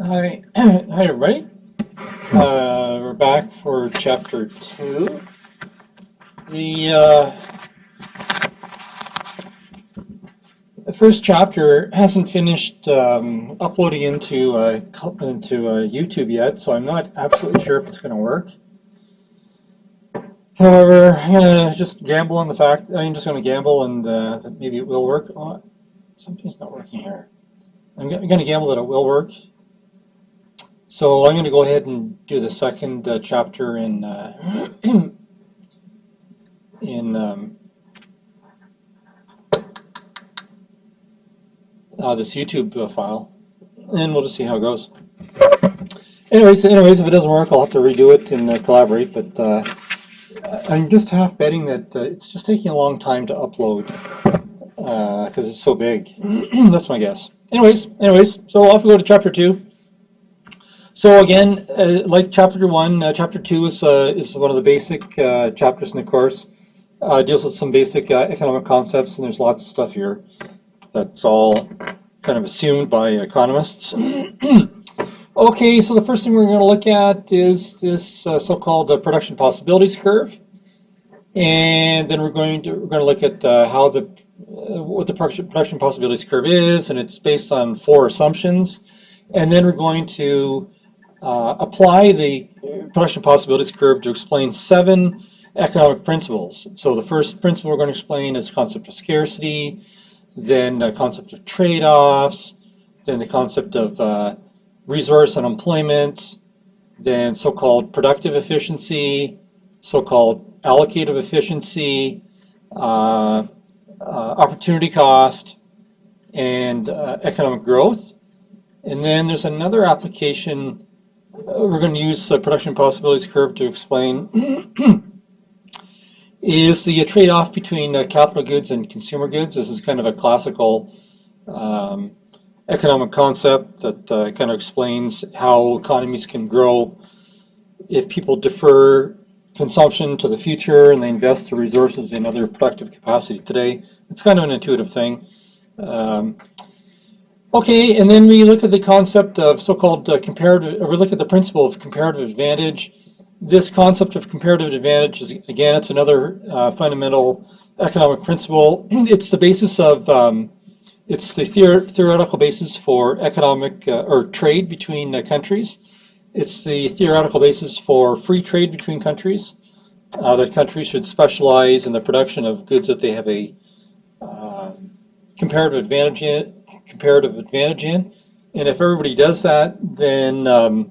Hi, hi everybody. We're back for chapter 2. The, the first chapter hasn't finished uploading into YouTube yet, so I'm not absolutely sure if it's going to work. However, I'm going to just gamble on the fact, I'm just going to gamble and that maybe it will work. Oh, something's not working here. I'm going to gamble that it will work. So I'm going to go ahead and do the second chapter in this YouTube file, and we'll just see how it goes. Anyways, if it doesn't work, I'll have to redo it and collaborate. But I'm just half betting that it's just taking a long time to upload because it's so big. That's my guess. Anyways, so off we go to chapter 2. So again, like chapter 1, chapter 2 is one of the basic chapters in the course. Deals with some basic economic concepts, and there's lots of stuff here that's all kind of assumed by economists. Okay, so the first thing we're going to look at is this so-called production possibilities curve, and then we're going to look at what the production possibilities curve is, and it's based on 4 assumptions, and then we're going to apply the production possibilities curve to explain 7 economic principles. So the first principle we're going to explain is the concept of scarcity, then the concept of trade-offs, then the concept of resource unemployment, then so-called productive efficiency, so-called allocative efficiency, opportunity cost, and economic growth. And then there's another application we're going to use the production possibilities curve to explain is the trade-off between capital goods and consumer goods. This is kind of a classical economic concept that kind of explains how economies can grow if people defer consumption to the future and they invest the resources in other productive capacity today. It's kind of an intuitive thing. Okay, and then we look at the concept of so-called comparative, or we look at the principle of comparative advantage. This concept of comparative advantage is, again, it's another fundamental economic principle. It's the basis of, it's the theoretical basis for economic or trade between countries. It's the theoretical basis for free trade between countries, that countries should specialize in the production of goods that they have a comparative advantage in. And if everybody does that, then the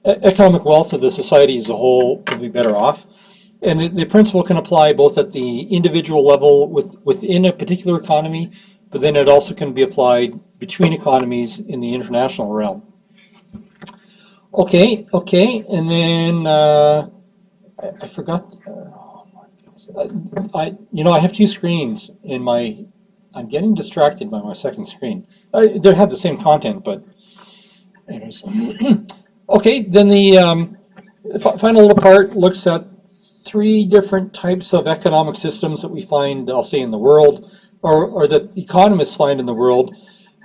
economic wealth of the society as a whole will be better off. And the principle can apply both at the individual level within a particular economy, but then it also can be applied between economies in the international realm. Okay, and then I forgot. I have 2 screens in my. I'm getting distracted by my second screen. They have the same content, but anyways. Okay, then the final little part looks at 3 different types of economic systems that we find, I'll say, in the world, or that economists find in the world.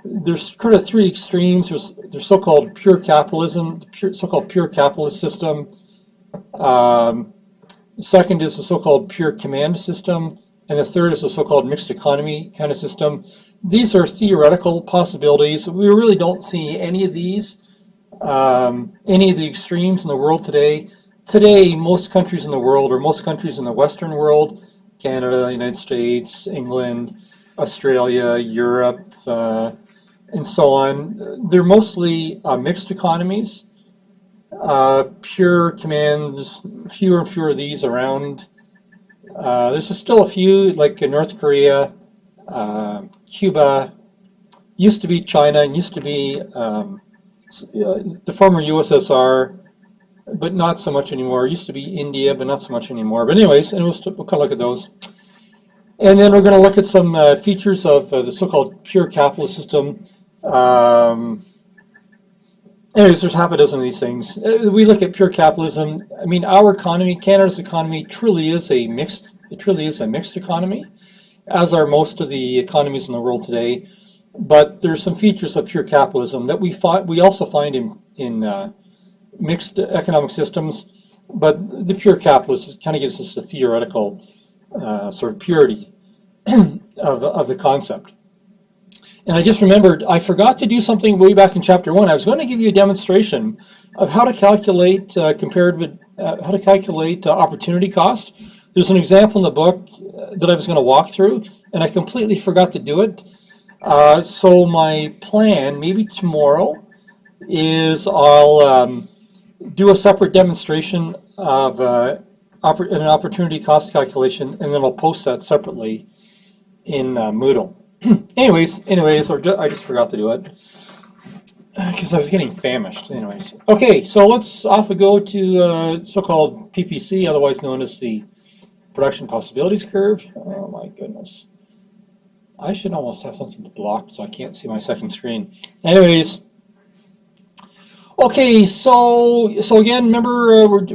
There's kind of 3 extremes. There's so-called pure capitalism, so-called pure capitalist system. The second is the so-called pure command system, and the third is the so-called mixed economy kind of system. These are theoretical possibilities. We really don't see any of these, any of the extremes in the world today. Today, most countries in the world, or most countries in the Western world, Canada, United States, England, Australia, Europe, and so on, they're mostly mixed economies. Pure commands, fewer and fewer of these around. There's still a few, like in North Korea, Cuba, used to be China, and used to be the former USSR, but not so much anymore. Used to be India, but not so much anymore. But anyways, and we'll kind of look at those. And then we're going to look at some features of the so-called pure capitalist system. Anyways, there's half a dozen of these things. We look at pure capitalism. I mean, our economy, Canada's economy, truly is a mixed economy, as are most of the economies in the world today. but there's some features of pure capitalism that we also find in mixed economic systems. But the pure capitalist kind of gives us a theoretical sort of purity of the concept. And I just remembered, I forgot to do something way back in chapter 1. I was going to give you a demonstration of how to calculate opportunity cost. There's an example in the book that I was going to walk through, and I completely forgot to do it. So my plan, maybe tomorrow, is I'll do a separate demonstration of an opportunity cost calculation, and then I'll post that separately in Moodle. anyways, I just forgot to do it because I was getting famished. Anyways, okay, so let's off we go to so-called PPC, otherwise known as the production possibilities curve. Oh my goodness, I should almost have something to block so I can't see my second screen. Anyways, okay, so again, remember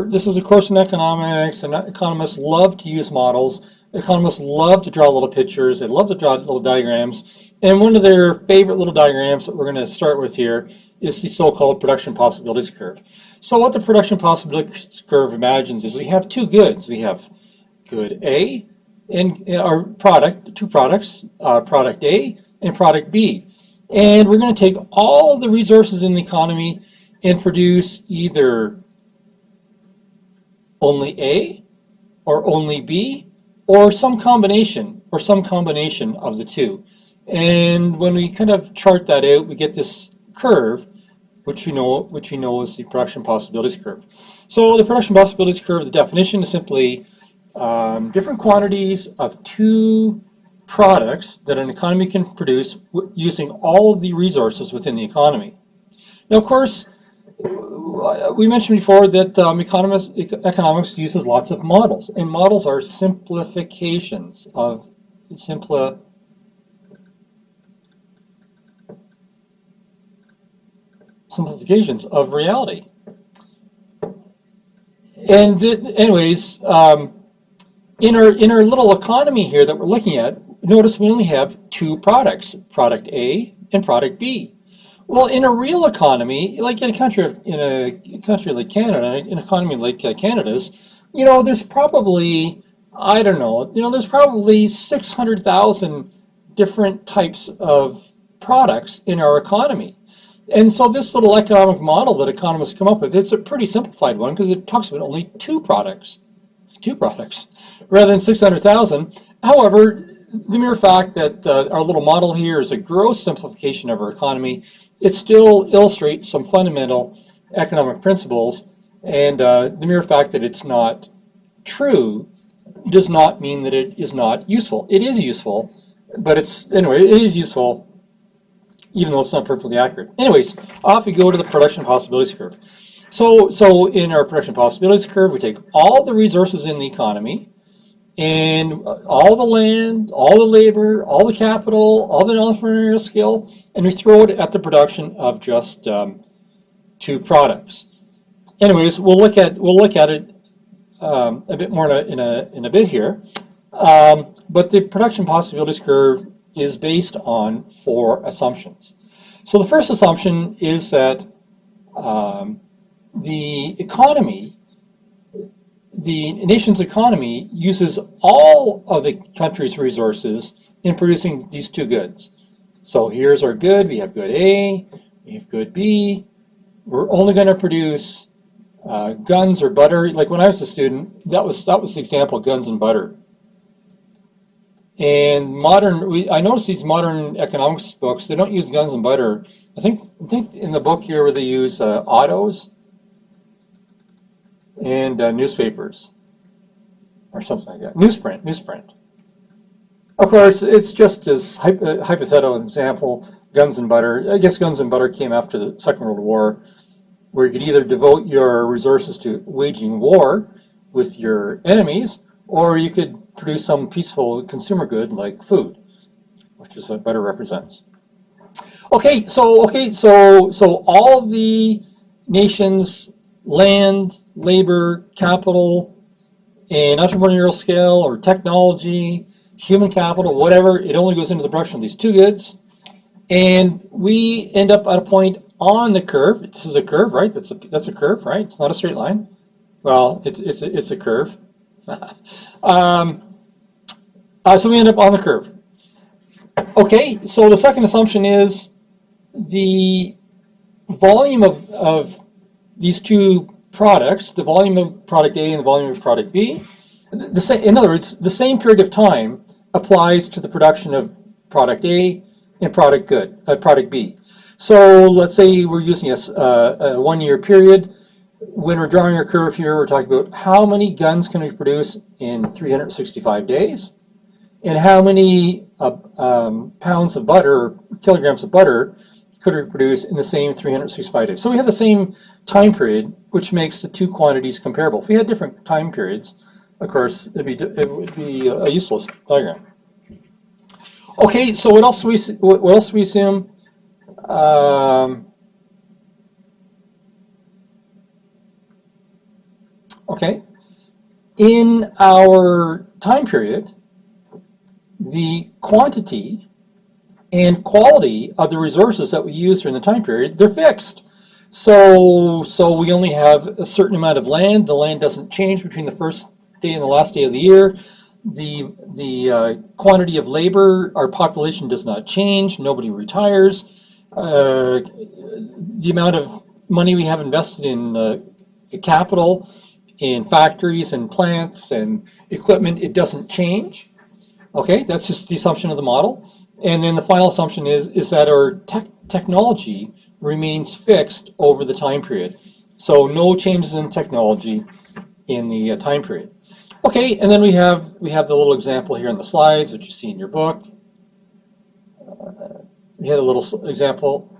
this is a course in economics, and economists love to use models. Economists love to draw little pictures. They love to draw little diagrams. And one of their favorite little diagrams that we're going to start with here is the so-called production possibilities curve. So what the production possibilities curve imagines is we have two goods. We have good A and our product, two products, product A and product B. And we're going to take all of the resources in the economy and produce either only A or only B, or some combination of the two. And when we kind of chart that out, we get this curve, which we know is the production possibilities curve. So the production possibilities curve, the definition is simply different quantities of two products that an economy can produce using all of the resources within the economy. Now, of course, we mentioned before that economics uses lots of models, and models are simplifications of reality. And anyways, in our little economy here that we're looking at, notice we only have two products, product A and product B. Well, in a real economy, like in a country like Canada, an economy like Canada's, there's probably, I don't know, there's probably 600,000 different types of products in our economy. And so this little economic model that economists come up with, it's a pretty simplified one because it talks about only two products, rather than 600,000. However, the mere fact that our little model here is a gross simplification of our economy, it still illustrates some fundamental economic principles, and the mere fact that it's not true does not mean that it is not useful. It is useful, but it is useful even though it's not perfectly accurate. Anyways, off we go to the production possibilities curve. So in our production possibilities curve, we take all the resources in the economy, and all the land, all the labor, all the capital, all the entrepreneurial skill, and we throw it at the production of just two products. Anyways, we'll look at it a bit more in a bit here. But the production possibilities curve is based on four assumptions. So the first assumption is that the nation's economy uses all of the country's resources in producing these two goods. So here's our good. We have good A, we have good B. We're only going to produce guns or butter. Like when I was a student, that was the example, guns and butter. And I noticed these modern economics books, they don't use guns and butter. I think in the book here where they use autos and newspapers or something like that. Newsprint. Of course, it's just as hypothetical example, guns and butter. I guess guns and butter came after the Second World War, where you could either devote your resources to waging war with your enemies, or you could produce some peaceful consumer good like food, which is what butter represents. Okay, so all of the nation's land, labor, capital, and entrepreneurial skill or technology, human capital, whatever, it only goes into the production of these two goods. And we end up at a point on the curve. This is a curve, right? That's a curve, right? It's not a straight line. Well, it's a curve. So we end up on the curve. Okay, so the second assumption is the volume of these two products, the volume of product A and the volume of product B. In other words, the same period of time applies to the production of product A and product B. So let's say we're using a 1 year period. When we're drawing our curve here, we're talking about how many guns can we produce in 365 days, and how many pounds of butter, kilograms of butter, could we produce in the same 365 days. So we have the same time period, which makes the two quantities comparable. If we had different time periods, of course, it would be a useless diagram. Okay, so what else do we assume? Okay, in our time period, the quantity and quality of the resources that we use during the time period, they're fixed. So we only have a certain amount of land. The land doesn't change between the first day and the last day of the year. The quantity of labor, our population does not change. Nobody retires. The amount of money we have invested in capital, in factories and plants and equipment, it doesn't change. Okay, that's just the assumption of the model. And then the final assumption is that our technology remains fixed over the time period. So no changes in technology in the time period. Okay, and then we have the little example here in the slides that you see in your book. We had a little example.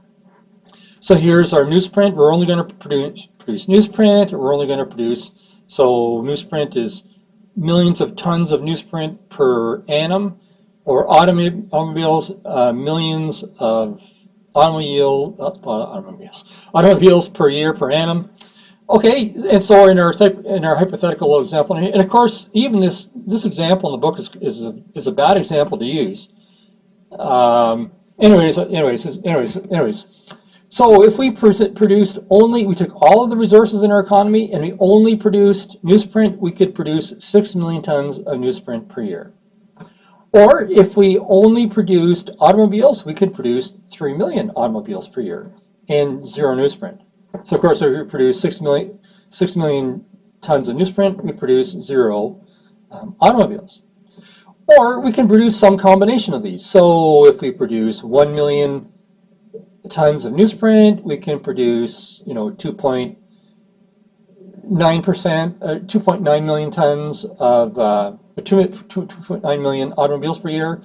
So here's our newsprint. We're only going to produce newsprint. We're only going to produce, so newsprint is millions of tons of newsprint per annum, or automobiles, millions of automobiles per year per annum. Okay, and so in our hypothetical example, and of course, even this example in the book is a bad example to use. Anyways. So if we we took all of the resources in our economy and we only produced newsprint, we could produce 6 million tons of newsprint per year. Or if we only produced automobiles, we could produce 3 million automobiles per year and zero newsprint. So of course, if we produce 6 million tons of newsprint, we produce zero automobiles. Or we can produce some combination of these. So if we produce 1 million tons of newsprint, we can produce 2.9 million tons of 2.9 million automobiles per year.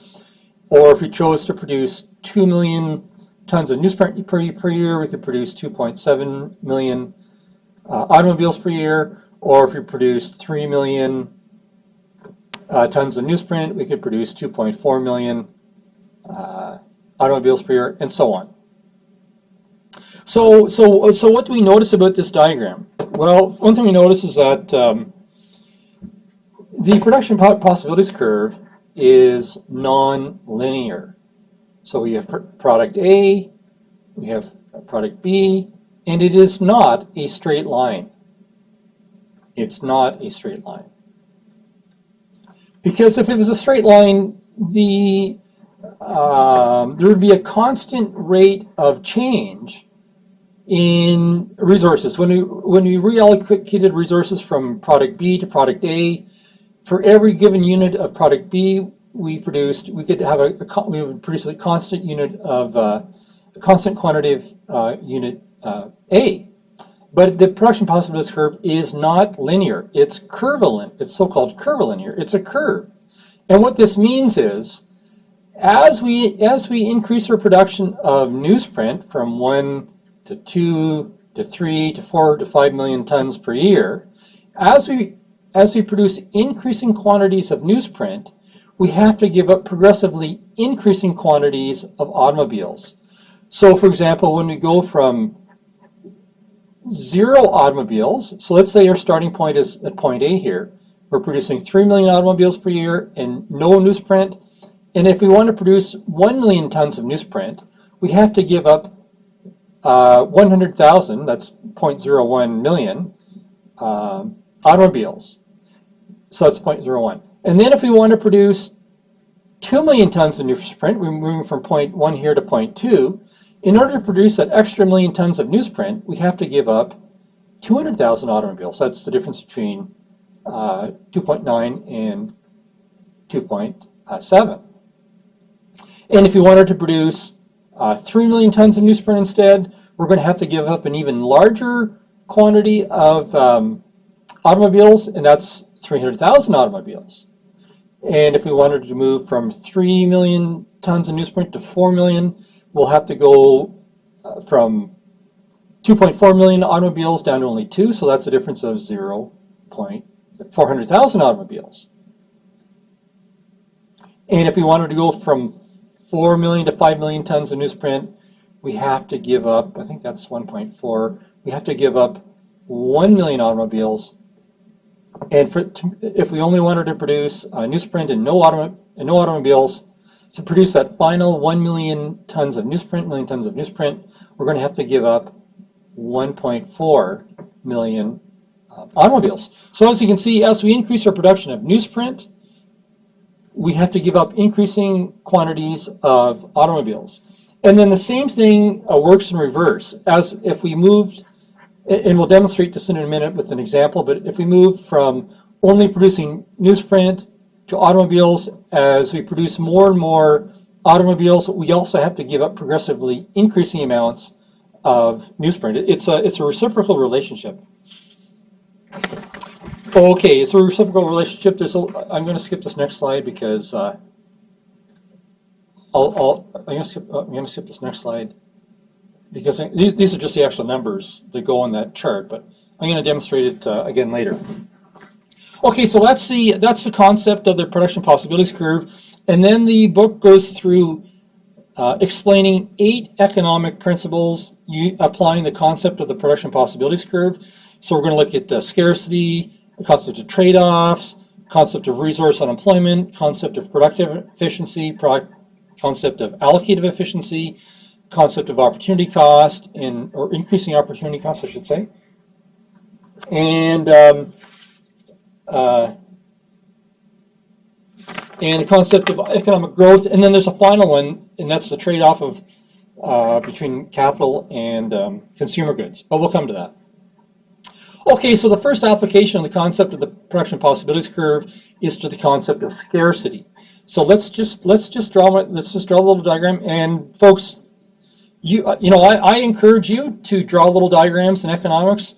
Or if we chose to produce 2 million tons of newsprint per year, we could produce 2.7 million automobiles per year. Or if we produce 3 million tons of newsprint, we could produce 2.4 million automobiles per year, and so on. So what do we notice about this diagram? Well, one thing we notice is that the production possibilities curve is non-linear. So we have product A, we have product B, and it is not a straight line. It's not a straight line. Because if it was a straight line, there would be a constant rate of change in resources. When we reallocated resources from product B to product A, for every given unit of product B we produced, we would produce a constant quantity of unit A. But the production possibilities curve is not linear. It's curvilinear. It's so-called curvilinear. It's a curve. And what this means is, as we increase our production of newsprint from 1 to 2 to 3 to 4 to 5 million tons per year, as we produce increasing quantities of newsprint, we have to give up progressively increasing quantities of automobiles. So for example, when we go from 0 automobiles, so let's say our starting point is at point A here, we're producing 3 million automobiles per year and no newsprint, and if we want to produce 1 million tons of newsprint, we have to give up 100,000, that's 0.01 million, automobiles. So that's 0.01. And then if we want to produce 2 million tons of newsprint, we're moving from point 1 here to point 2. In order to produce that extra million tons of newsprint, we have to give up 200,000 automobiles. That's the difference between 2.9 and 2.7. And if we wanted to produce 3 million tons of newsprint instead, we're going to have to give up an even larger quantity of automobiles, and that's 300,000 automobiles. And if we wanted to move from 3 million tons of newsprint to 4 million, we'll have to go from 2.4 million automobiles down to only 2, so that's a difference of 0.400,000 automobiles. And if we wanted to go from 4 million to 5 million tons of newsprint, we have to give up, I think that's 1.4, we have to give up 1 million automobiles. And if we only wanted to produce newsprint and no automobiles, to produce that final 1 million tons of newsprint, we're going to have to give up 1.4 million automobiles. So as you can see, as we increase our production of newsprint, we have to give up increasing quantities of automobiles. And then the same thing works in reverse. As if we moved, and we'll demonstrate this in a minute with an example, but if we move from only producing newsprint to automobiles, as we produce more and more automobiles, we also have to give up progressively increasing amounts of newsprint. It's a reciprocal relationship. Okay, it's a reciprocal relationship. I'm going to skip this next slide because I'm going to skip this next slide because these are just the actual numbers that go on that chart, but I'm going to demonstrate it again later. Okay, so that's the concept of the production possibilities curve, and then the book goes through explaining 8 economic principles applying the concept of the production possibilities curve. So we're going to look at scarcity, the concept of trade-offs, concept of resource unemployment, concept of productive efficiency, concept of allocative efficiency, concept of opportunity cost, or increasing opportunity cost, I should say, and the concept of economic growth. And then there's a final one, and that's the trade-off of between capital and consumer goods. But we'll come to that. Okay, so the first application of the concept of the production possibilities curve is to the concept of scarcity. So let's just draw a little diagram, and folks, I encourage you to draw little diagrams in economics.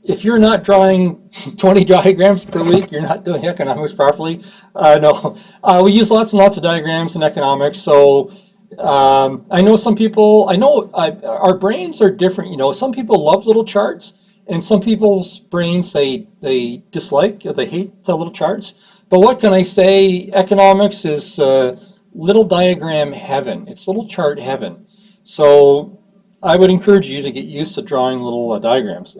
If you're not drawing 20 diagrams per week, you're not doing economics properly. No, we use lots and lots of diagrams in economics. So I know some people. Our brains are different. Some people love little charts, and some people's brains they dislike or they hate the little charts. But what can I say? Economics is little diagram heaven. It's little chart heaven. So I would encourage you to get used to drawing little diagrams.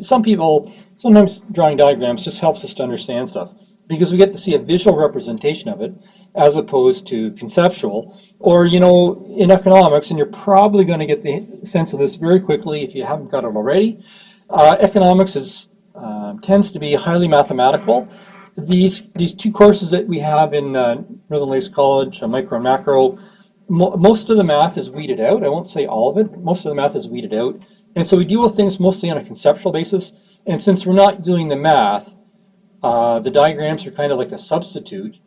Sometimes drawing diagrams just helps us to understand stuff because we get to see a visual representation of it as opposed to conceptual. Or, in economics, and you're probably going to get the sense of this very quickly if you haven't got it already, economics tends to be highly mathematical. These 2 courses that we have in Northern Lakes College, micro and macro, most of the math is weeded out. I won't say all of it, but most of the math is weeded out. And so we deal with things mostly on a conceptual basis. And since we're not doing the math, the diagrams are kind of like a substitute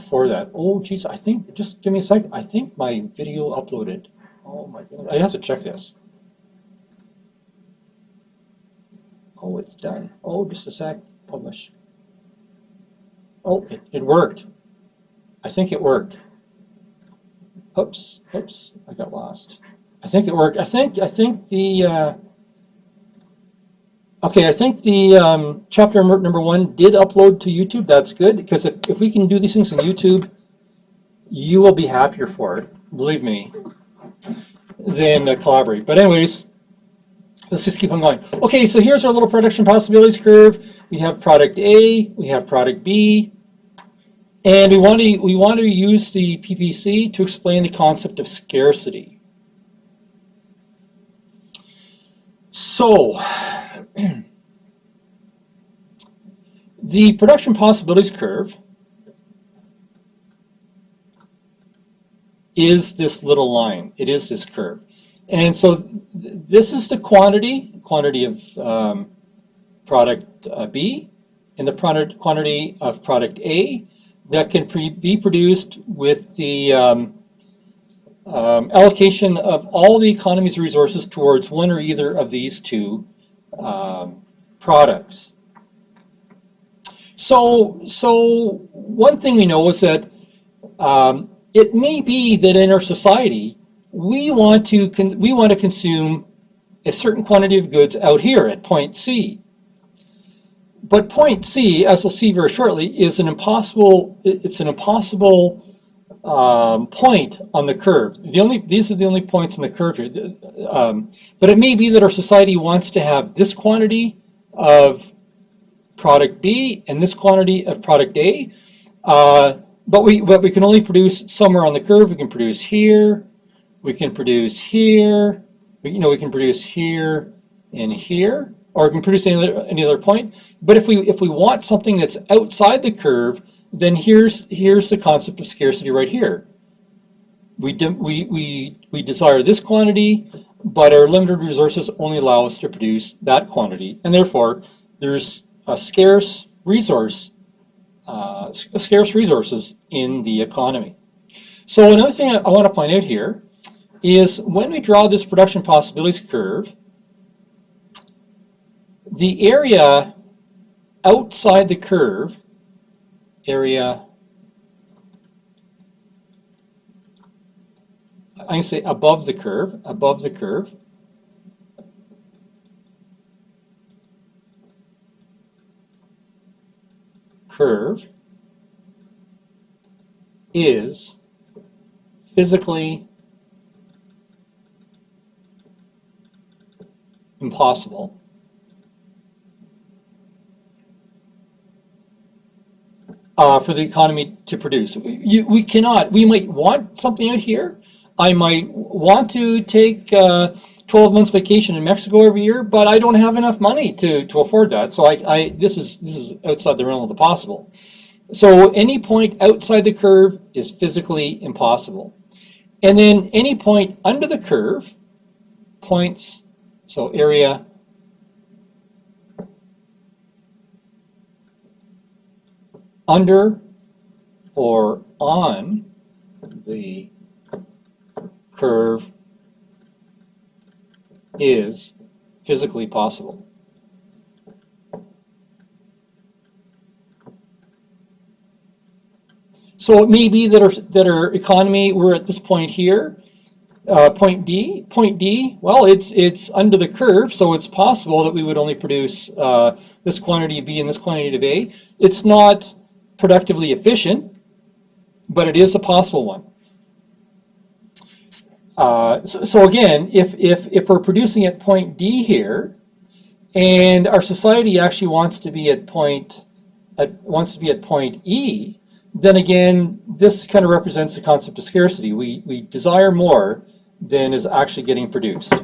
for that. Oh, geez, just give me a second. I think my video uploaded. Oh my goodness, I have to check this. Oh, it's done. Oh, just a sec, publish. Oh, it worked. I think it worked. Oops, I got lost. I think it worked. I think the chapter number 1 did upload to YouTube. That's good, because if we can do these things on YouTube, you will be happier for it, believe me, than collaborate. But anyways, let's just keep on going. Okay, so here's our little production possibilities curve. We have product A, we have product B, and we want to use the PPC to explain the concept of scarcity. So, the production possibilities curve is this little line. It is this curve. And so this is the quantity of product B and the quantity of product A that can be produced with the allocation of all the economy's resources towards one or either of these two products. So one thing we know is that it may be that in our society we want to consume a certain quantity of goods out here at point C. But point C, as we'll see very shortly, is an impossible. It's an impossible point on the curve. These are the only points on the curve here. But it may be that our society wants to have this quantity of product B and this quantity of product A. But we can only produce somewhere on the curve. We can produce here. We can produce here. We can produce here and here, or we can produce any other point. But if we want something that's outside the curve, then here's the concept of scarcity right here. We desire this quantity, but our limited resources only allow us to produce that quantity, and therefore there's a scarce resources in the economy. So another thing I want to point out here is when we draw this production possibilities curve, the area outside the curve, I'm going to say above the curve is physically impossible for the economy to produce. We might want something out here. I might want to take 12 months vacation in Mexico every year, but I don't have enough money to afford that. So this is outside the realm of the possible. So any point outside the curve is physically impossible. And then any point under the curve, points, so area under or on the curve is physically possible. So it may be that our economy, we're at this point here, point D. Point D, well, it's under the curve, so it's possible that we would only produce this quantity of B and this quantity of A. It's not productively efficient, but it is a possible one. So again, if we're producing at point D here, and our society actually wants to be at point E, then again, this kind of represents the concept of scarcity. We desire more than is actually getting produced.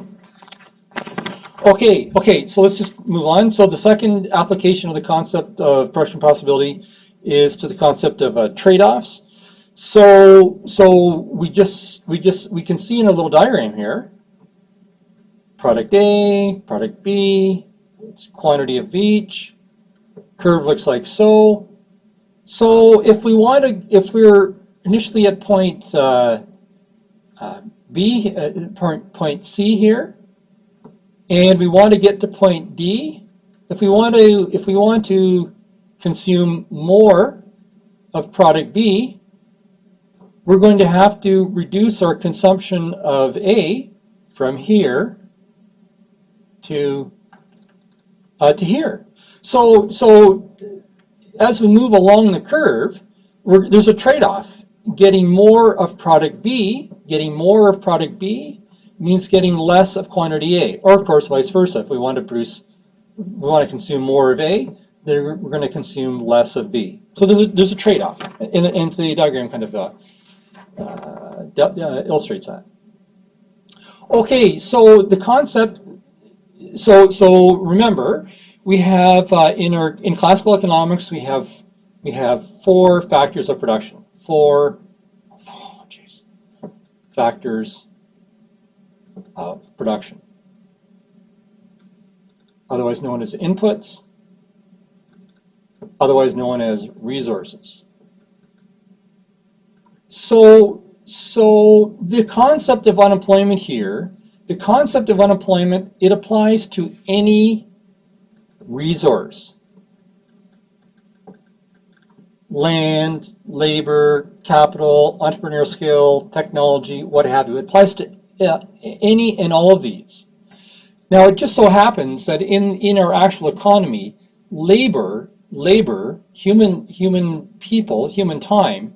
Okay, so let's just move on. So the second application of the concept of production possibility is to the concept of trade-offs. So we can see in a little diagram here, product A, product B, it's quantity of each, curve looks like so. So if we're initially at point point C here, and we want to get to point D, if we want to consume more of product B, we're going to have to reduce our consumption of A from here to here. So as we move along the curve, there's a trade-off. Getting more of product B means getting less of quantity A, or of course vice versa. If we want to consume more of A, then we're going to consume less of B. So there's a trade-off, and the diagram kind of illustrates that. Okay, so the concept So remember, we have in classical economics we have four factors of production. Factors of production, otherwise known as inputs, otherwise known as resources. So the concept of unemployment here, it applies to any resource. Land, labor, capital, entrepreneurial skill, technology, what have you. It applies to any and all of these. Now, it just so happens that in our actual economy, labor, human people, human time,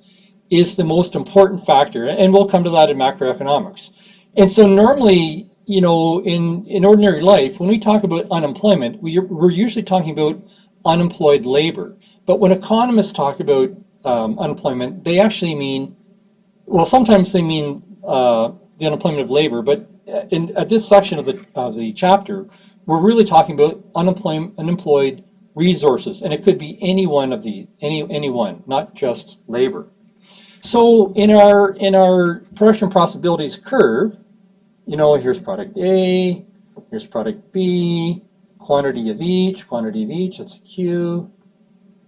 is the most important factor, and we'll come to that in macroeconomics. And so normally, you know, in ordinary life, when we talk about unemployment, we're usually talking about unemployed labor. But when economists talk about unemployment, they actually mean, well, sometimes they mean the unemployment of labor, but at this section of the chapter, we're really talking about unemployed resources, and it could be any one of the any one, not just labor. So in our production possibilities curve, you know, here's product A, here's product B, quantity of each, that's a Q,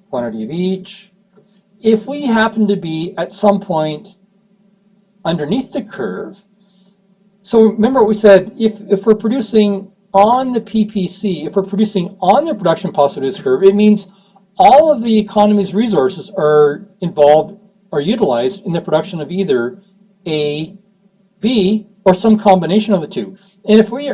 quantity of each. If we happen to be at some point underneath the curve, so remember what we said, if we're producing on the PPC, if we're producing on the production possibilities curve, it means all of the economy's resources are involved, are utilized in the production of either A, B, or some combination of the two. And if we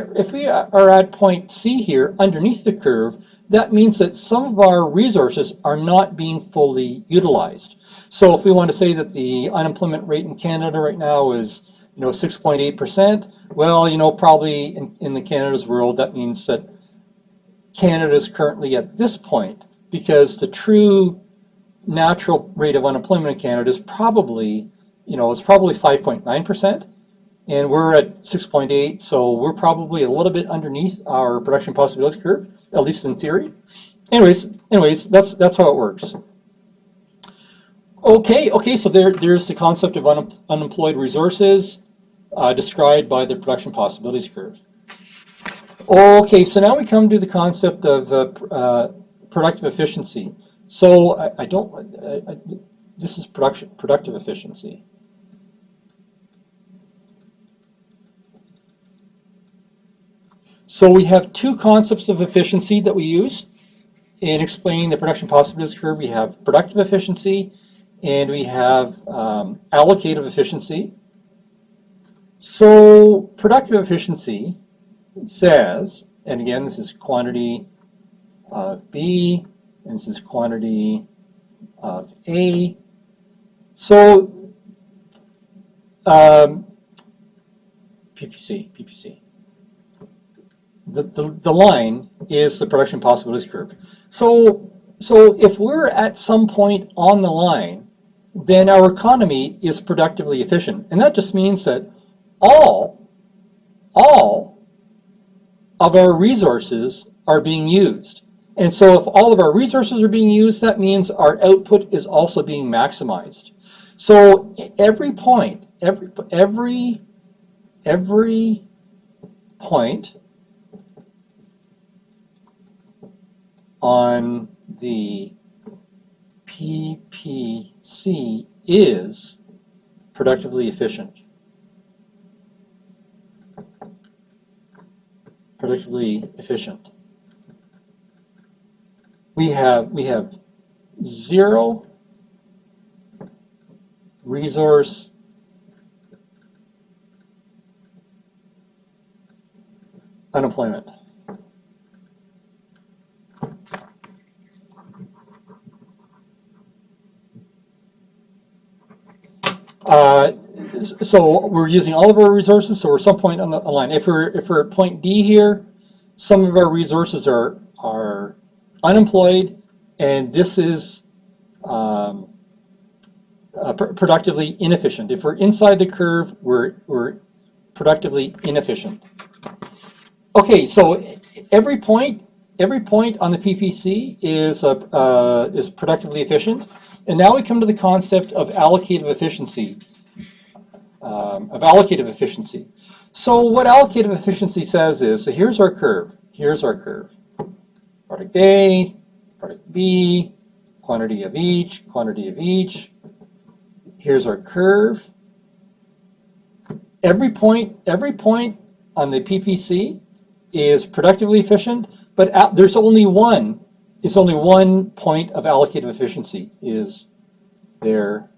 are at point C here, underneath the curve, that means that some of our resources are not being fully utilized. So if we want to say that the unemployment rate in Canada right now is, you know, 6.8%, well, you know, probably in the Canada's world, that means that Canada is currently at this point, because the true natural rate of unemployment in Canada is probably, you know, it's probably 5.9%, and we're at 6.8, so we're probably a little bit underneath our production possibilities curve, at least in theory. Anyways, that's how it works. Okay, so there's the concept of unemployed resources described by the production possibilities curve. Okay, so now we come to the concept of productive efficiency. So this is productive efficiency. So we have two concepts of efficiency that we use in explaining the production possibilities curve. We have productive efficiency and we have allocative efficiency. So productive efficiency says, and again, this is quantity of B, and this is quantity of A. So PPC. The line is the production possibilities curve. So if we're at some point on the line, then our economy is productively efficient. And that just means that all of our resources are being used. And so if all of our resources are being used, that means our output is also being maximized. So every point on the PPC is productively efficient. Productively efficient. We have zero resource unemployment. So we're using all of our resources, so we're some point on the line. If we're at point D here, some of our resources are unemployed, and this is productively inefficient. If we're inside the curve, we're productively inefficient. Okay, so every point on the PPC is productively efficient. And now we come to the concept of allocative efficiency. So what allocative efficiency says is, so here's our curve. Product A, product B, quantity of each. Here's our curve. Every point on the PPC is productively efficient, but there's only one point of allocative efficiency. There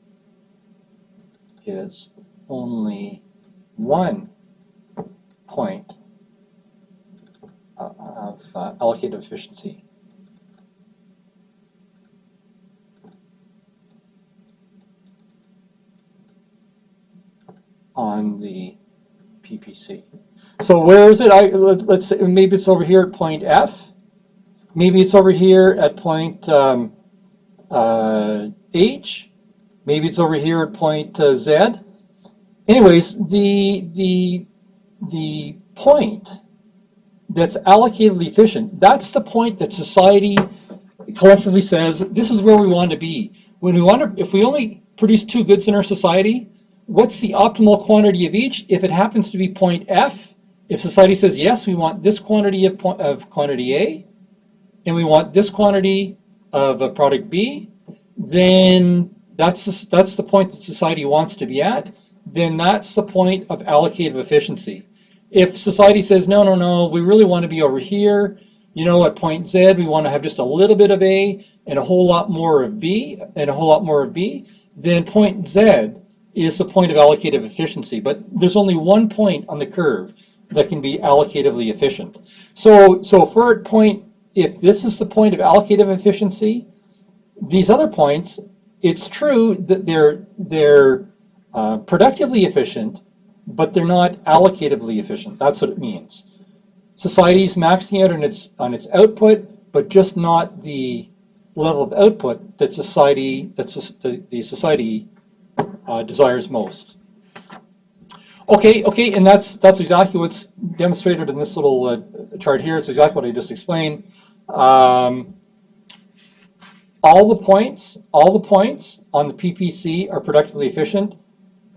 is only one point of allocative efficiency. On the PPC. So where is it? Let's say maybe it's over here at point F. Maybe it's over here at point H. Maybe it's over here at point Z. Anyways, the point that's allocatively efficient, that's the point that society collectively says, this is where we want to be. If we only produce two goods in our society, what's the optimal quantity of each? If it happens to be point F, if society says, yes, we want this quantity of quantity A, and we want this quantity of product B, then that's the point that society wants to be at. Then that's the point of allocative efficiency. If society says, no, we really want to be over here, at point Z, we want to have just a little bit of A and a whole lot more of B, then point Z is the point of allocative efficiency. But there's only one point on the curve that can be allocatively efficient. So for point, if this is the point of allocative efficiency, these other points, it's true that they're productively efficient, but they're not allocatively efficient. That's what it means. Society's maxing out on its output, but just not the level of output that the society desires most. Okay, and that's exactly what's demonstrated in this little chart here. It's exactly what I just explained. All the points on the PPC are productively efficient.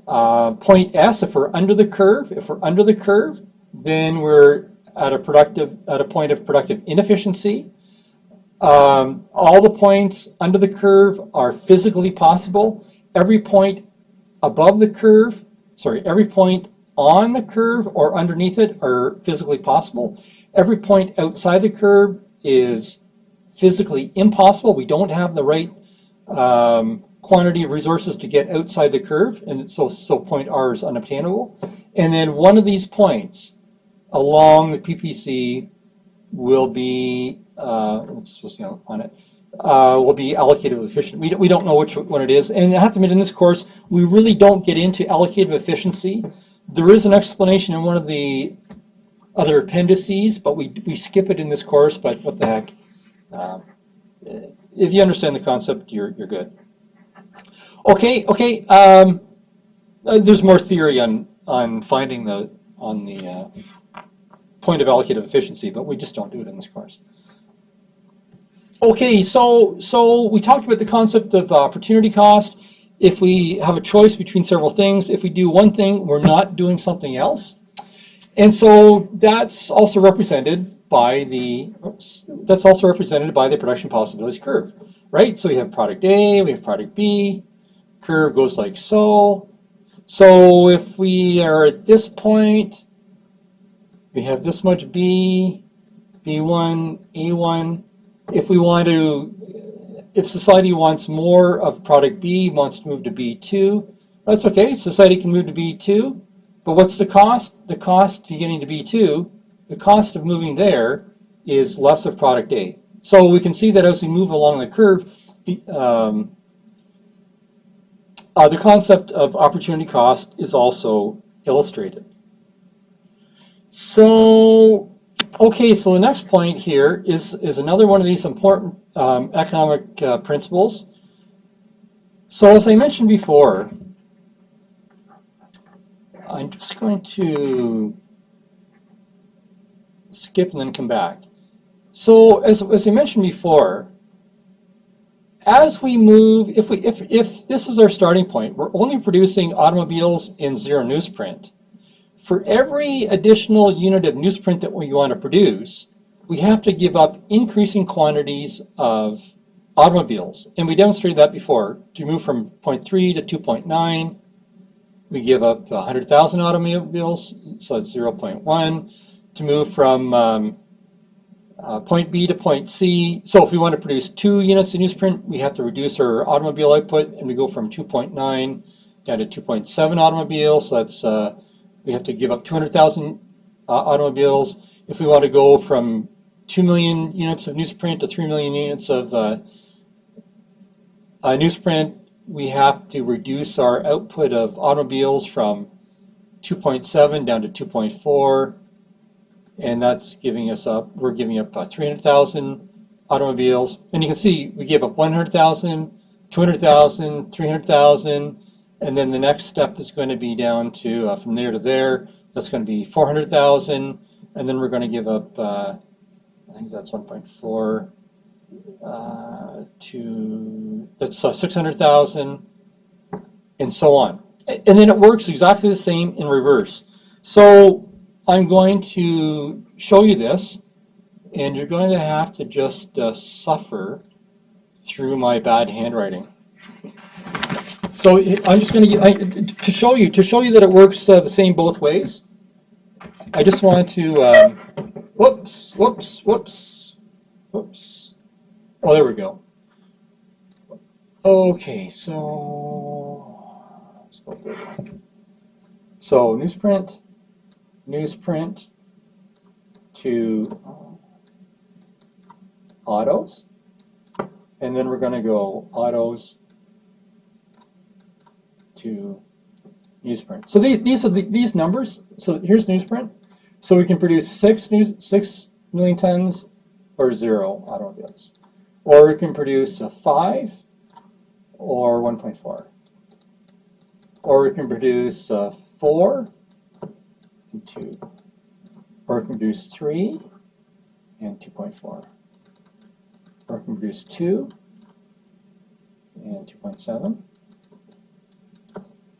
Point S, if we're under the curve, then we're at a point of productive inefficiency. All the points under the curve are physically possible. Every point above the curve, every point on the curve or underneath it are physically possible. Every point outside the curve is physically impossible. We don't have the right quantity of resources to get outside the curve, and so point R is unobtainable. And then one of these points along the PPC will be will be allocative efficient. We don't know which one it is, and I have to admit, in this course we really don't get into allocative efficiency. There is an explanation in one of the other appendices, but we skip it in this course. But what the heck? If you understand the concept, you're good. Okay. There's more theory on finding the point of allocative efficiency, but we just don't do it in this course. Okay, so we talked about the concept of opportunity cost. If we have a choice between several things, if we do one thing, we're not doing something else. And so that's also represented by the production possibilities curve, right? So we have product A, we have product B, curve goes like so. So if we are at this point, we have this much B, B1, A1. If society wants more of product B, wants to move to B2, that's okay. Society can move to B2, but what's the cost? The cost to getting to B2, the cost of moving there is less of product A. So we can see that as we move along the curve, the concept of opportunity cost is also illustrated. So, okay, so the next point here is another one of these important economic principles. So as I mentioned before, I'm just going to skip and then come back. So as I mentioned before, as we move, if this is our starting point, we're only producing automobiles in zero newsprint. For every additional unit of newsprint that we want to produce, we have to give up increasing quantities of automobiles. And we demonstrated that before. To move from 0.3 to 2.9, we give up 100,000 automobiles, so it's 0.1. To move from point B to point C, so if we want to produce 2 units of newsprint, we have to reduce our automobile output, and we go from 2.9 down to 2.7 automobiles, so that's we have to give up 200,000 automobiles. If we want to go from 2 million units of newsprint to 3 million units of newsprint, we have to reduce our output of automobiles from 2.7 down to 2.4, and that's giving us up, we're giving up 300,000 automobiles. And you can see we gave up 100,000, 200,000, 300,000, and then the next step is going to be down to, from there to there, that's going to be 400,000, and then we're going to give up, I think that's 1.4, that's 600,000, and so on. And then it works exactly the same in reverse. So I'm going to show you this, and you're going to have to just suffer through my bad handwriting. So I'm just going to show you that it works the same both ways. I just want to whoops. Oh, there we go. Okay, so let's go bigger. So newsprint to autos, and then we're going to go autos to newsprint. So these are these numbers. So here's newsprint. So we can produce 6 million tons or 0 automobiles, or we can produce a 5 or 1.4, or we can produce 4 and 2, or we can produce 3 and 2.4, or we can produce 2 and 2.7,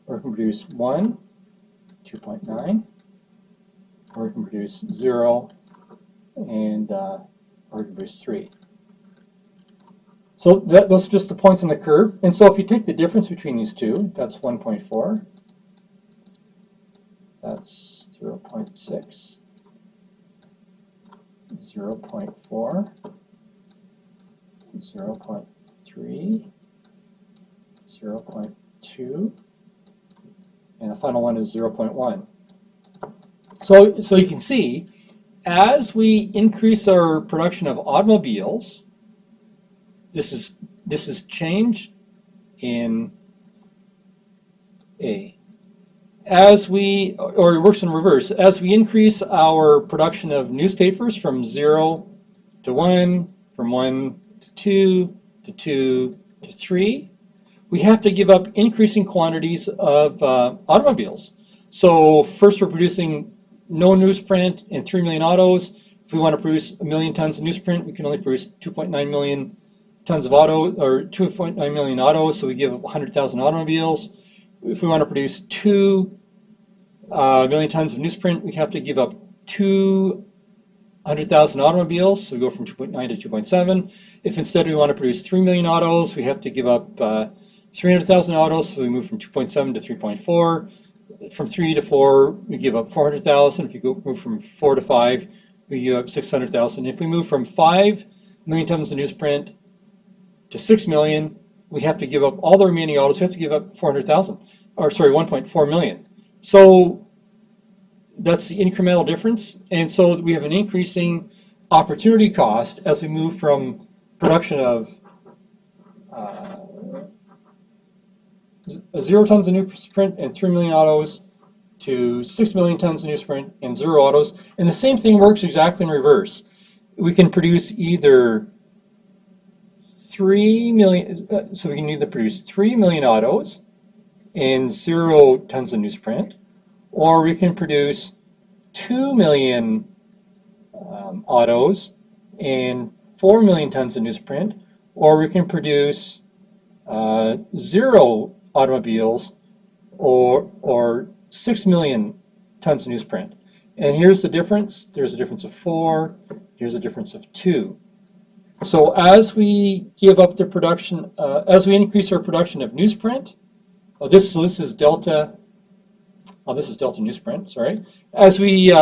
or we can produce 1, 2.9, or we can produce 0 and or we can produce 3. So those are just the points on the curve. And so if you take the difference between these two, that's 1.4, that's 0.6, 0.4, 0.3, 0.2, and the final one is 0.1. So you can see, as we increase our production of automobiles, this is change in A. As we, or it works in reverse, as we increase our production of newspapers from 0 to 1, from 1 to 2, to 2 to 3, we have to give up increasing quantities of automobiles. So first we're producing no newsprint and 3 million autos. If we want to produce 1 million tons of newsprint, we can only produce 2.9 million tons of auto, or 2.9 million autos, so we give 100,000 automobiles. If we want to produce 2 million tons of newsprint, we have to give up 200,000 automobiles, so we go from 2.9 to 2.7. If instead we want to produce 3 million autos, we have to give up 300,000 autos, so we move from 2.7 to 3.4. From 3 to 4, we give up 400,000. If you move from 4 to 5, we give up 600,000. If we move from 5 million tons of newsprint to 6 million, we have to give up all the remaining autos. We have to give up 400,000, or sorry, 1.4 million. So that's the incremental difference. And so we have an increasing opportunity cost as we move from production of 0 tons of newsprint and 3 million autos to 6 million tons of newsprint and 0 autos. And the same thing works exactly in reverse. We can produce either 3 million, so we can either produce 3 million autos and 0 tons of newsprint, or we can produce 2 million autos and 4 million tons of newsprint, or we can produce 0 automobiles or 6 million tons of newsprint. And here's the difference. There's a difference of 4. Here's a difference of 2. So as we give up the production, as we increase our production of newsprint, this is delta. This is delta newsprint. Sorry. As we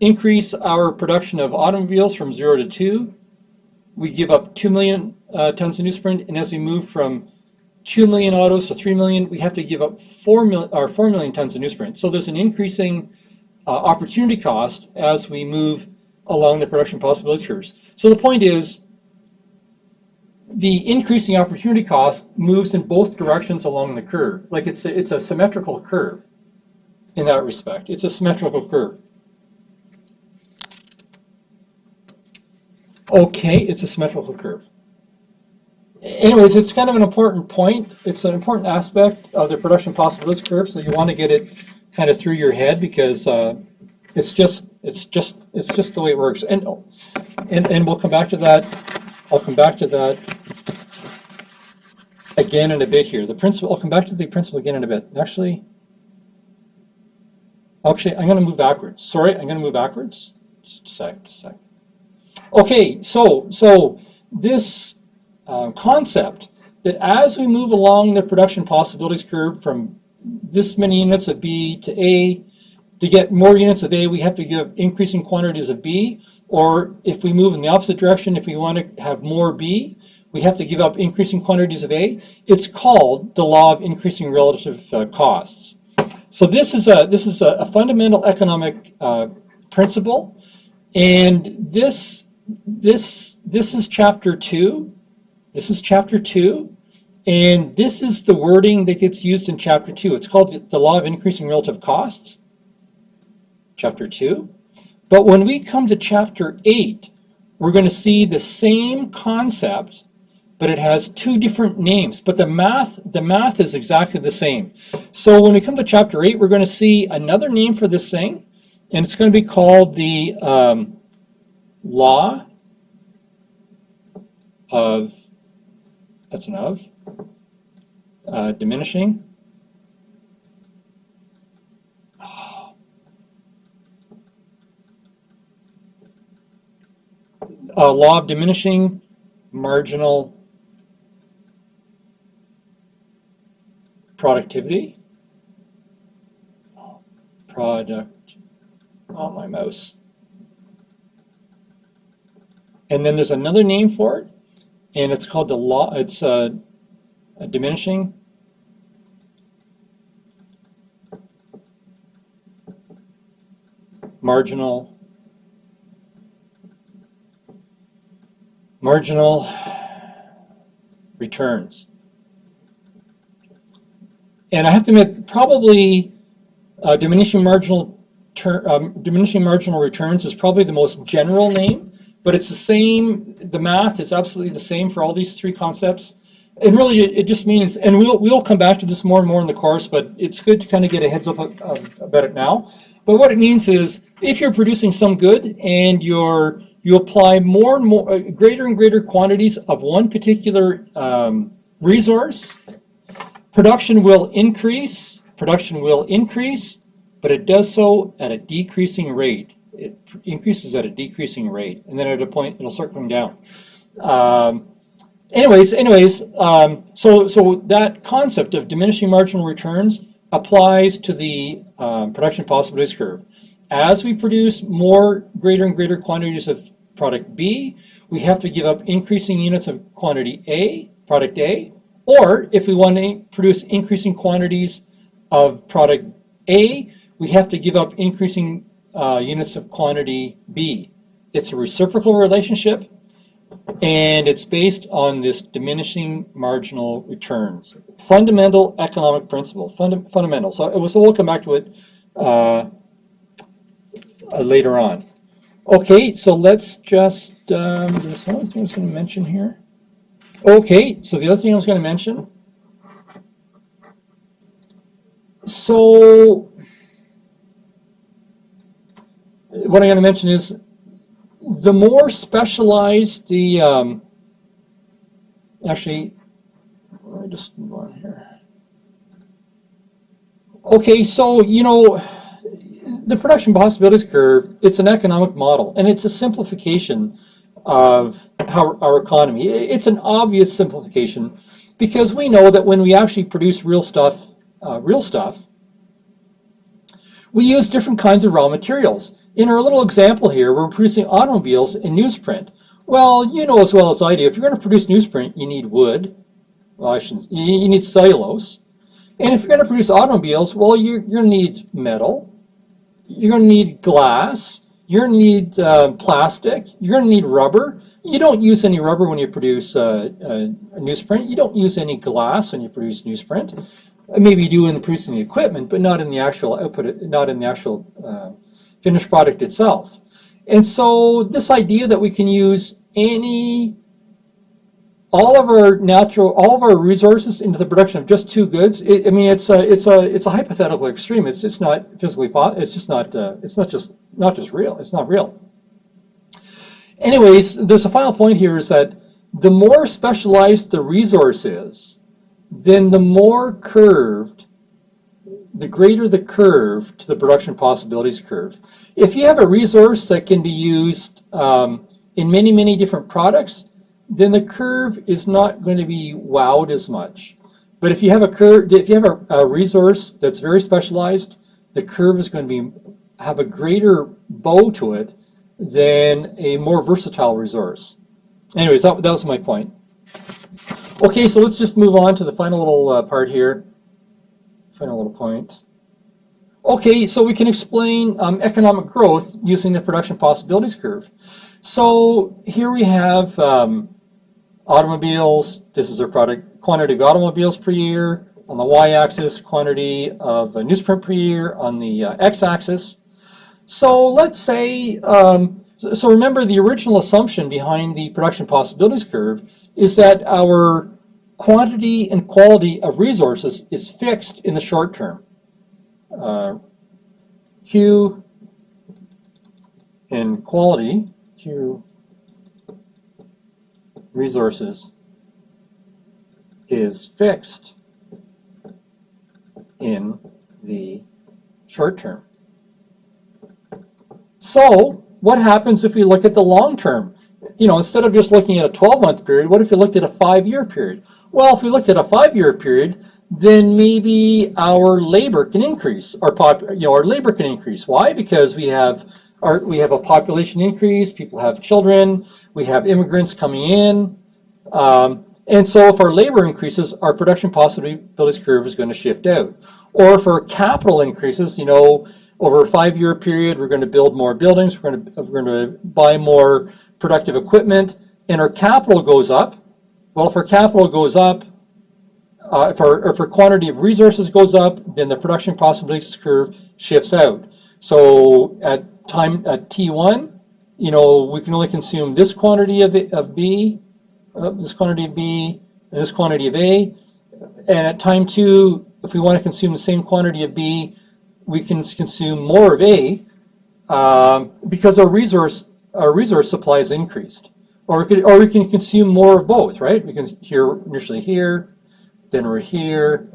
increase our production of automobiles from 0 to 2, we give up 2 million tons of newsprint, and as we move from 2 million autos to 3 million, we have to give up 4 million tons of newsprint. So there's an increasing opportunity cost as we move along the production possibility curves. So the point is, the increasing opportunity cost moves in both directions along the curve. Like it's a symmetrical curve in that respect. It's a symmetrical curve. Okay, it's a symmetrical curve. Anyways, it's kind of an important point. It's an important aspect of the production possibilities curve, so you want to get it kind of through your head because it's just the way it works. And we'll come back to that. I'll come back to that again in a bit here. The principle. I'll come back to the principle again in a bit. Actually, I'm going to move backwards. Sorry, I'm going to move backwards. Just a sec. Okay, so this concept that as we move along the production possibilities curve from this many units of B to A, to get more units of A, we have to give increasing quantities of B, or if we move in the opposite direction, if we want to have more B, we have to give up increasing quantities of A. It's called the law of increasing relative costs. So this is a fundamental economic principle, and this is chapter 2. This is chapter 2, and this is the wording that gets used in chapter 2. It's called the law of increasing relative costs, chapter 2. But when we come to chapter 8, we're going to see the same concept, but it has 2 different names. But the math is exactly the same. So when we come to chapter 8, we're going to see another name for this thing, and it's going to be called the law of diminishing law of diminishing marginal productivity. My mouse. And then there's another name for it, and it's called the law. It's a diminishing marginal returns. And I have to admit, probably diminishing marginal returns is probably the most general name, but it's the same. The math is absolutely the same for all these 3 concepts. And really, it just means, and we'll come back to this more and more in the course, but it's good to kind of get a heads up about it now. But what it means is, if you're producing some good and you apply more and more, greater and greater quantities of one particular resource, production will increase, but it does so at a decreasing rate. It increases at a decreasing rate, and then at a point it'll start coming down. Anyways, so that concept of diminishing marginal returns applies to the production possibilities curve. As we produce greater and greater quantities of product B, we have to give up increasing units of quantity A, product A, or if we want to produce increasing quantities of product A, we have to give up increasing units of quantity B. It's a reciprocal relationship, and it's based on this diminishing marginal returns. Fundamental economic principle, fundamental. So we'll come back to it later on. Okay, so let's just, there's one other thing I was going to mention here. Okay, so the other thing I was going to mention, so what I'm going to mention is the more specialized the, actually, let me just move on here. Okay, so, the production possibilities curve, it's an economic model, and it's a simplification of our economy. It's an obvious simplification because we know that when we actually produce real stuff, we use different kinds of raw materials. In our little example here, we're producing automobiles in newsprint. Well, you know as well as I do, if you're going to produce newsprint, you need wood. Well, you need cellulose. And if you're going to produce automobiles, well, you're going to need metal. You're going to need glass. You're going to need plastic. You're going to need rubber. You don't use any rubber when you produce newsprint. You don't use any glass when you produce newsprint. Maybe you do in producing the equipment, but not in the actual output, not in the actual finished product itself. And so this idea that we can use all of our resources into the production of just two goods, it's a hypothetical extreme. It's just not physically possible. It's not just real. It's not real. Anyways, there's a final point here is that the more specialized the resource is, then the greater the curve to the production possibilities curve. If you have a resource that can be used in many, many different products, then the curve is not going to be wowed as much. But if you have a resource that's very specialized, the curve is going to have a greater bow to it than a more versatile resource. Anyways, that was my point. Okay, so let's just move on to the final little part here. Final little point. Okay, so we can explain economic growth using the production possibilities curve. So here we have automobiles. This is our quantity of automobiles per year. On the y-axis, quantity of newsprint per year. On the x-axis. So let's say, so remember the original assumption behind the production possibilities curve is that our quantity and quality of resources is fixed in the short term. Q in quality, Q resources is fixed in the short term. So what happens if we look at the long term? Instead of just looking at a 12-month period, what if we looked at a 5-year period? Well, if we looked at a 5-year period, then maybe our labor can increase. Our labor can increase. Why? Because we have a population increase. People have children. We have immigrants coming in, and so if our labor increases, our production possibilities curve is going to shift out. Or if our capital increases, over a 5-year period, we're going to build more buildings. We're going to buy more productive equipment, and our capital goes up. Well, if our capital goes up, if our quantity of resources goes up, then the production possibilities curve shifts out. So at T1, we can only consume this quantity of B, this quantity of B, and this quantity of A. And at time 2, if we want to consume the same quantity of B, we can consume more of A because our resource supply is increased. Or we can consume more of both, right? We can initially here, then we're here,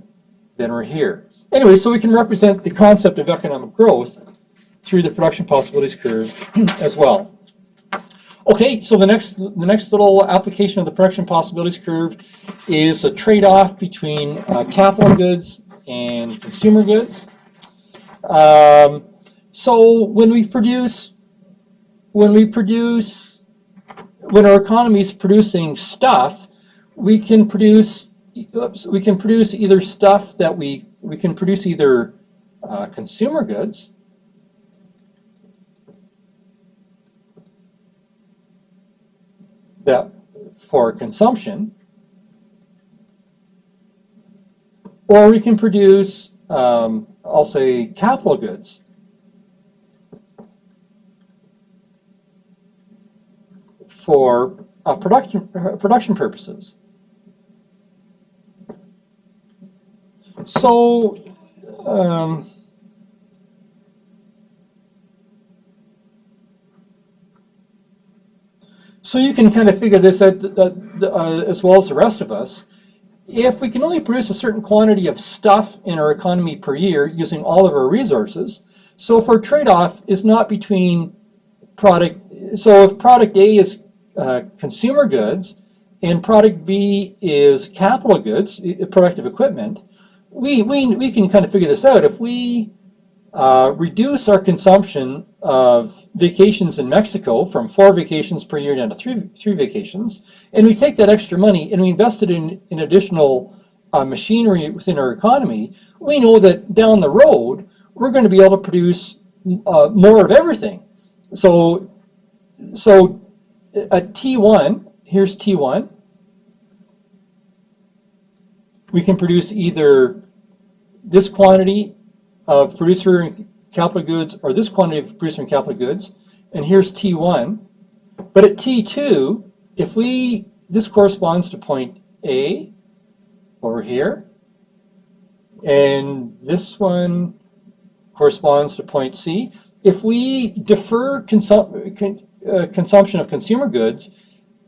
then we're here. Anyway, so we can represent the concept of economic growth through the production possibilities curve as well. Okay, so the next little application of the production possibilities curve is a trade-off between capital goods and consumer goods. So when our economy is producing stuff, we can produce either stuff that we can produce either consumer goods that for consumption, or we can produce I'll say capital goods for production purposes. So So you can kind of figure this out as well as the rest of us. If we can only produce a certain quantity of stuff in our economy per year using all of our resources, so if our trade-off is not between product, so if product A is consumer goods and product B is capital goods, productive equipment, we can kind of figure this out. If we reduce our consumption of vacations in Mexico from 4 vacations per year down to three vacations, and we take that extra money and we invest it in additional machinery within our economy, we know that down the road we're going to be able to produce more of everything. So at T1, here's T1, we can produce either this quantity of producer and capital goods or this quantity of producer and capital goods, and here's T1. But at T2, if this corresponds to point A over here, and this one corresponds to point C. If we defer consumption of consumer goods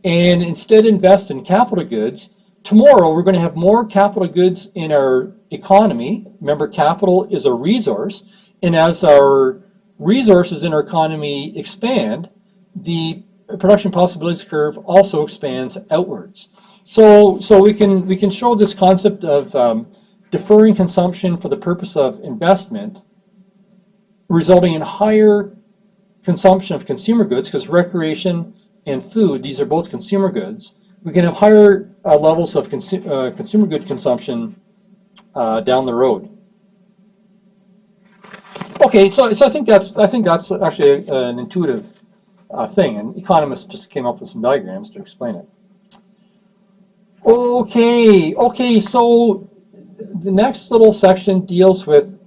and instead invest in capital goods, tomorrow we're going to have more capital goods in our economy. Remember, capital is a resource, and as our resources in our economy expand, the production possibilities curve also expands outwards. So we can show this concept of deferring consumption for the purpose of investment, resulting in higher consumption of consumer goods, because recreation and food, these are both consumer goods. We can have higher levels of consumer good consumption down the road. Okay, so I think that's actually an intuitive thing, and economists just came up with some diagrams to explain it. Okay, so the next little section deals with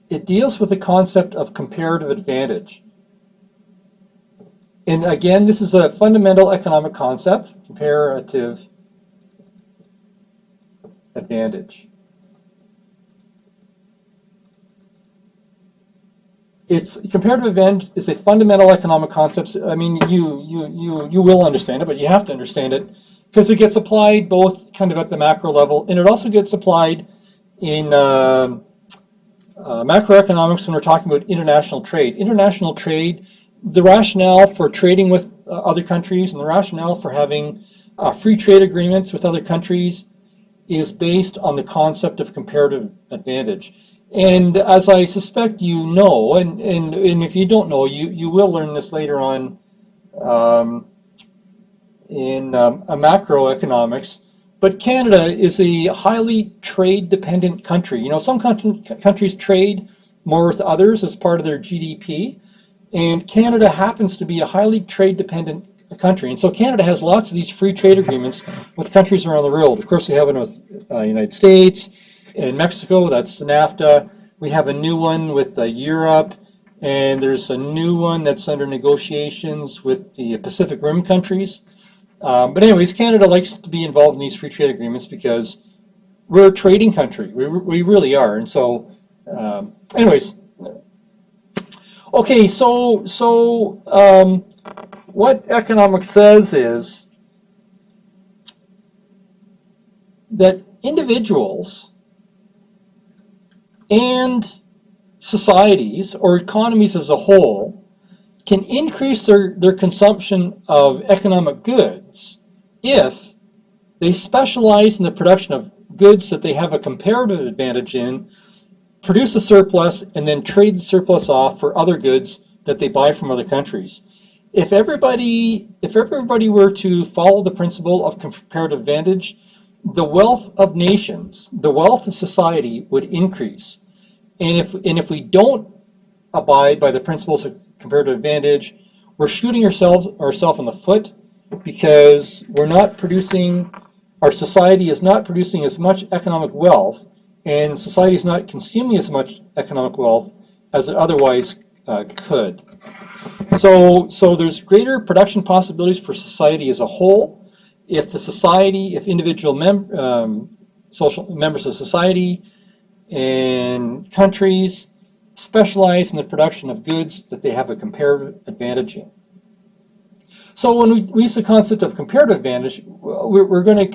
the concept of comparative advantage. And again, this is a fundamental economic concept, comparative advantage. Comparative advantage is a fundamental economic concept. I mean, you will understand it, but you have to understand it because it gets applied both kind of at the macro level, and it also gets applied in macroeconomics when we're talking about international trade. International trade, the rationale for trading with other countries and the rationale for having free trade agreements with other countries is based on the concept of comparative advantage. And as I suspect you know, and if you don't know, you will learn this later on in macroeconomics, but Canada is a highly trade-dependent country. You know, some countries trade more with others as part of their GDP, and Canada happens to be a highly trade-dependent country. And so Canada has lots of these free trade agreements with countries around the world. Of course, we have it with the United States and Mexico, that's NAFTA. We have a new one with Europe, and there's a new one that's under negotiations with the Pacific Rim countries. But anyways, Canada likes to be involved in these free trade agreements because we're a trading country. We really are. And so, anyways, okay, so what economics says is that individuals and societies or economies as a whole can increase their consumption of economic goods if they specialize in the production of goods that they have a comparative advantage in, produce a surplus, and then trade the surplus off for other goods that they buy from other countries. If everybody were to follow the principle of comparative advantage, the wealth of nations, the wealth of society would increase. And if we don't abide by the principles of comparative advantage, we're shooting ourselves in the foot because our society is not producing as much economic wealth, and society is not consuming as much economic wealth as it otherwise could. So there's greater production possibilities for society as a whole if individual members of society and countries specialize in the production of goods that they have a comparative advantage in. So when we use the concept of comparative advantage, we're going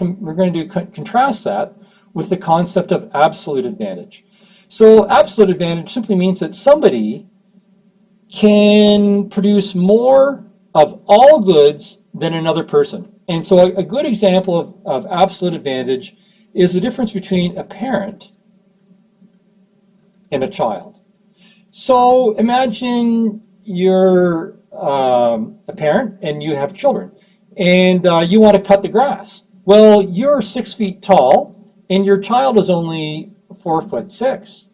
to contrast that with the concept of absolute advantage. So absolute advantage simply means that somebody can produce more of all goods than another person. And so a good example of absolute advantage is the difference between a parent and a child. So imagine you're a parent and you have children, and you want to cut the grass. Well, you're 6 feet tall and your child is only 4'6".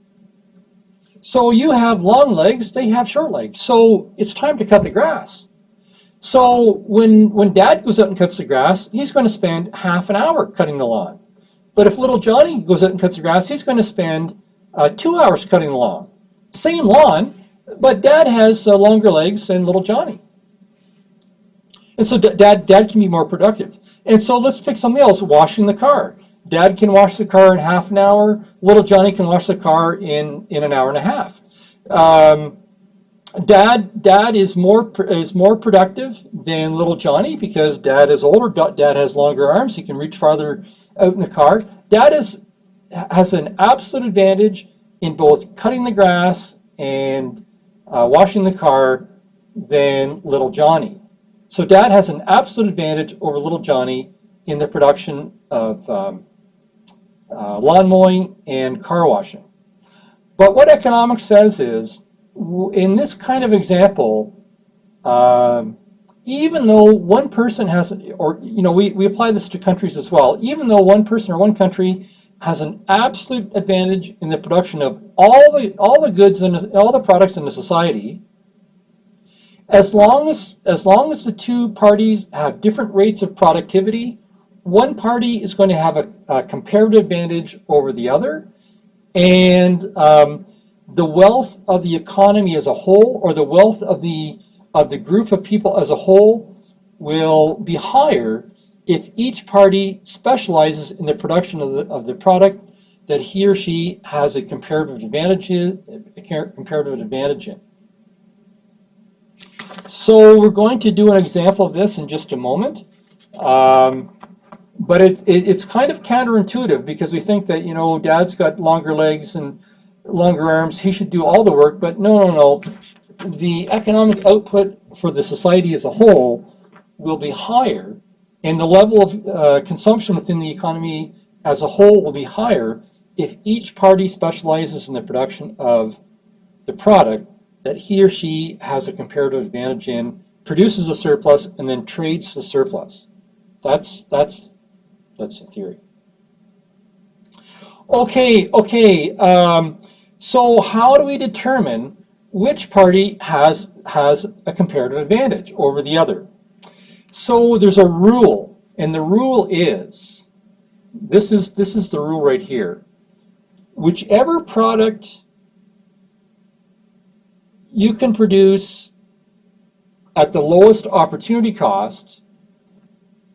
So you have long legs, they have short legs. So it's time to cut the grass. So when dad goes out and cuts the grass, he's going to spend half an hour cutting the lawn. But if little Johnny goes out and cuts the grass, he's going to spend 2 hours cutting the lawn. Same lawn, but dad has longer legs than little Johnny. And so dad can be more productive. And so let's pick something else, washing the car. Dad can wash the car in half an hour. Little Johnny can wash the car in an hour and a half. Dad is more productive than little Johnny because dad is older. Dad has longer arms. He can reach farther out in the car. Dad has an absolute advantage in both cutting the grass and washing the car than little Johnny. So dad has an absolute advantage over little Johnny in the production of lawn mowing and car washing. But what economics says is, in this kind of example, even though one person has, or we apply this to countries as well, even though one person or one country has an absolute advantage in the production of all the goods and all the products in the society, as long as the two parties have different rates of productivity, one party is going to have a comparative advantage over the other, and the wealth of the economy as a whole, or the wealth of the group of people as a whole, will be higher if each party specializes in the production of the product that he or she has a comparative advantage in. So we're going to do an example of this in just a moment. But it's kind of counterintuitive because we think that, dad's got longer legs and longer arms, he should do all the work, but no. The economic output for the society as a whole will be higher, and the level of consumption within the economy as a whole will be higher if each party specializes in the production of the product that he or she has a comparative advantage in, produces a surplus, and then trades the surplus. That's the theory. Okay. So how do we determine which party has a comparative advantage over the other? So there's a rule, and the rule is, this is the rule right here. Whichever product you can produce at the lowest opportunity cost,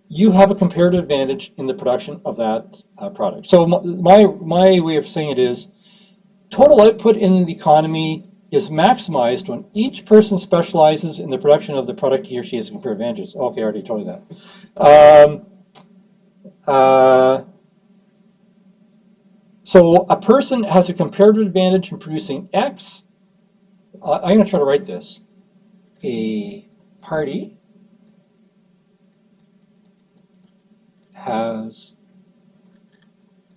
you have a comparative advantage in the production of that product. So my way of saying it is, total output in the economy is maximized when each person specializes in the production of the product he or she has comparative advantages. Okay, I already told you that. So a person has a comparative advantage in producing X. I'm going to try to write this. A party has,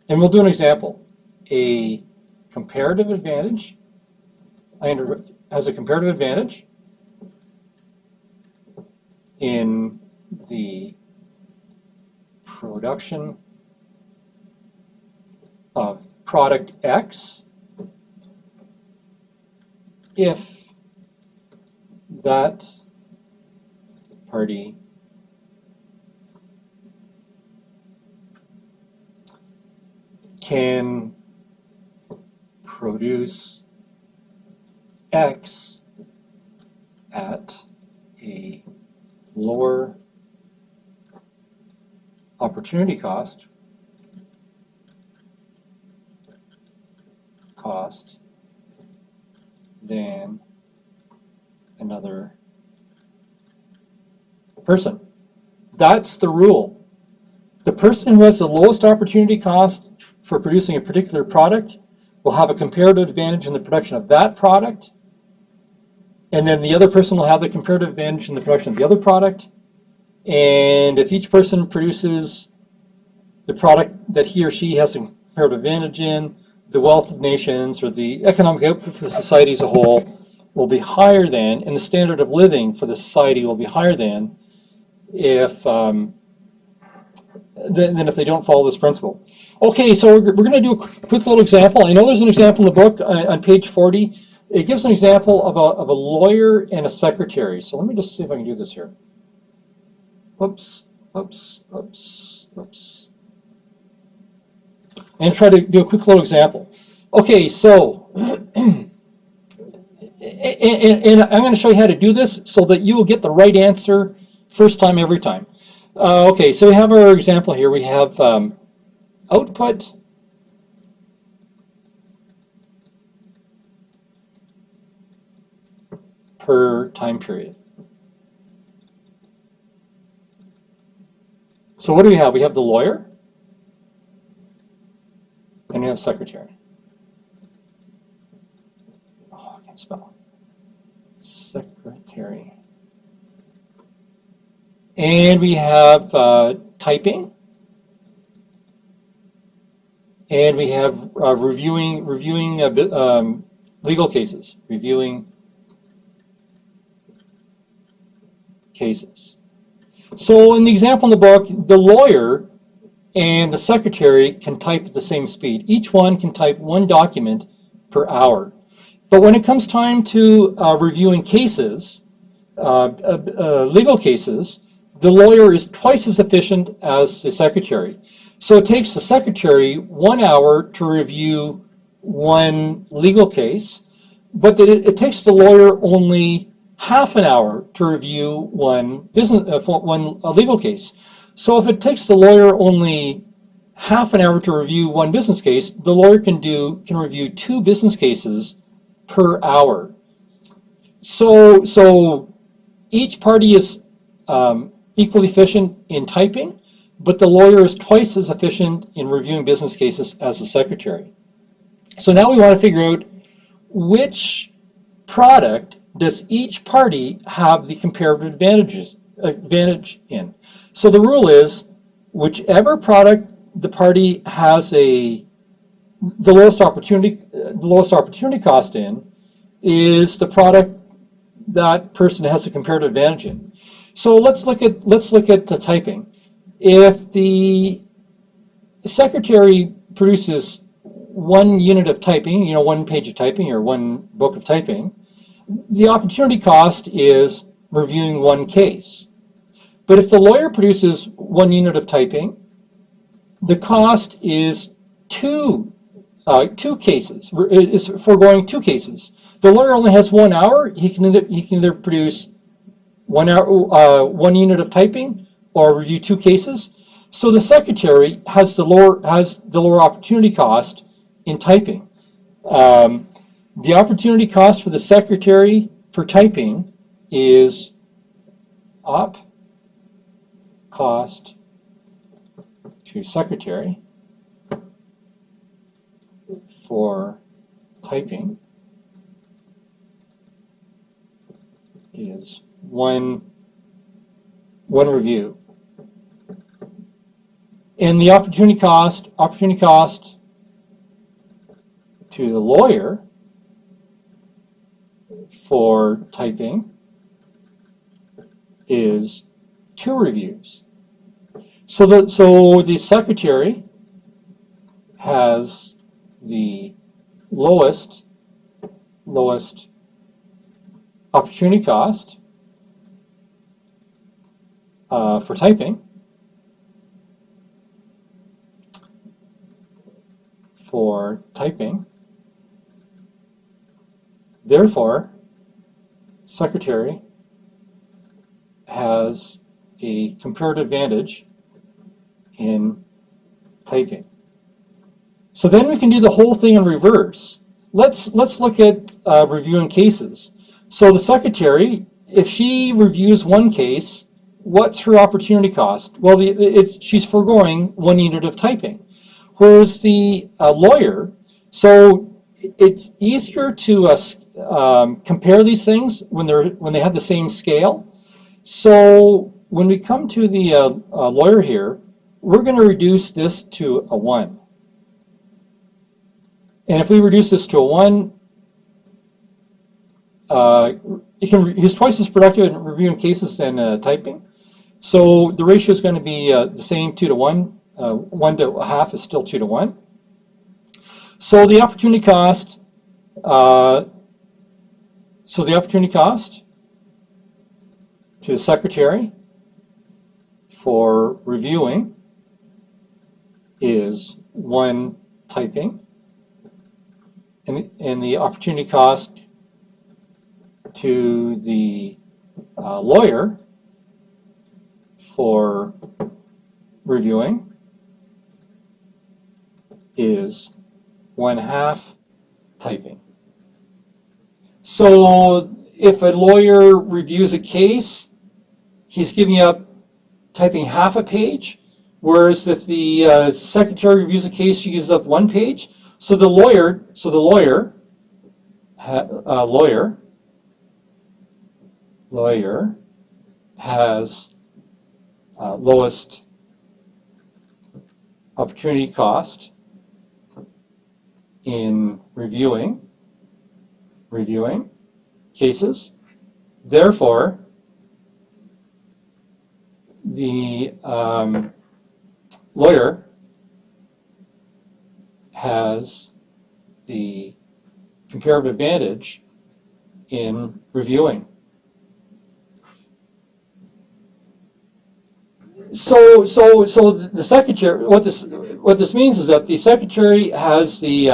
and we'll do an example, a comparative advantage, has a comparative advantage in the production of product X if that party can produce X at a lower opportunity cost than another person. That's the rule. The person who has the lowest opportunity cost for producing a particular product will have a comparative advantage in the production of that product, and then the other person will have the comparative advantage in the production of the other product. And if each person produces the product that he or she has a comparative advantage in, the wealth of nations or the economic output for the society as a whole will be higher than, and the standard of living for the society will be higher than if than if they don't follow this principle. Okay, so we're going to do a quick little example. I know there's an example in the book on page 40. It gives an example of a lawyer and a secretary. So let me just see if I can do this here. Oops. And try to do a quick little example. Okay, so, and I'm going to show you how to do this so that you will get the right answer first time every time. Okay, so we have our example here. We have output per time period. So what do we have? We have the lawyer, and we have secretary. Oh, I can't spell. Secretary. And we have typing, and we have reviewing legal cases, reviewing cases. So in the example in the book, the lawyer and the secretary can type at the same speed. Each one can type one document per hour. But when it comes time to reviewing cases, legal cases, the lawyer is twice as efficient as the secretary. So it takes the secretary 1 hour to review one legal case, but it takes the lawyer only half an hour to review one legal case. So if it takes the lawyer only half an hour to review one business case, the lawyer can review 2 business cases per hour. So each party is equally efficient in typing, but the lawyer is twice as efficient in reviewing business cases as the secretary. So now we want to figure out which product does each party have the comparative advantage in. So the rule is, whichever product the party has the lowest opportunity cost in, is the product that person has a comparative advantage in. So let's look at the typing. If the secretary produces 1 unit of typing, 1 page of typing or 1 book of typing, the opportunity cost is reviewing 1 case. But if the lawyer produces 1 unit of typing, the cost is 2 cases, is foregoing 2 cases. The lawyer only has 1 hour. He can either produce 1 hour, 1 unit of typing, or review 2 cases. So the secretary has the lower opportunity cost in typing. The opportunity cost for the secretary for typing is op cost to secretary for typing is one review. And the opportunity cost to the lawyer for typing is 2 reviews. So the secretary has the lowest opportunity cost for typing Therefore, secretary has a comparative advantage in typing. So then we can do the whole thing in reverse. Let's look at reviewing cases. So the secretary, if she reviews 1 case, what's her opportunity cost? Well, she's foregoing 1 unit of typing. Whereas the lawyer, so it's easier to compare these things when they have the same scale. So when we come to the lawyer here, we're going to reduce this to a 1. And if we reduce this to a 1, he's twice as productive in reviewing cases than typing. So the ratio is going to be the same, 2 to 1. 1 to a half is still 2 to 1. So the opportunity cost, to the secretary for reviewing is 1 typing, and the opportunity cost to the lawyer for reviewing is 1/2 typing. So if a lawyer reviews a case, he's giving up typing half a page, whereas if the secretary reviews a case, she gives up 1 page. So the lawyer has lowest opportunity cost in reviewing cases. Therefore, the lawyer has the comparative advantage in reviewing. So the secretary, what this means is that the secretary has the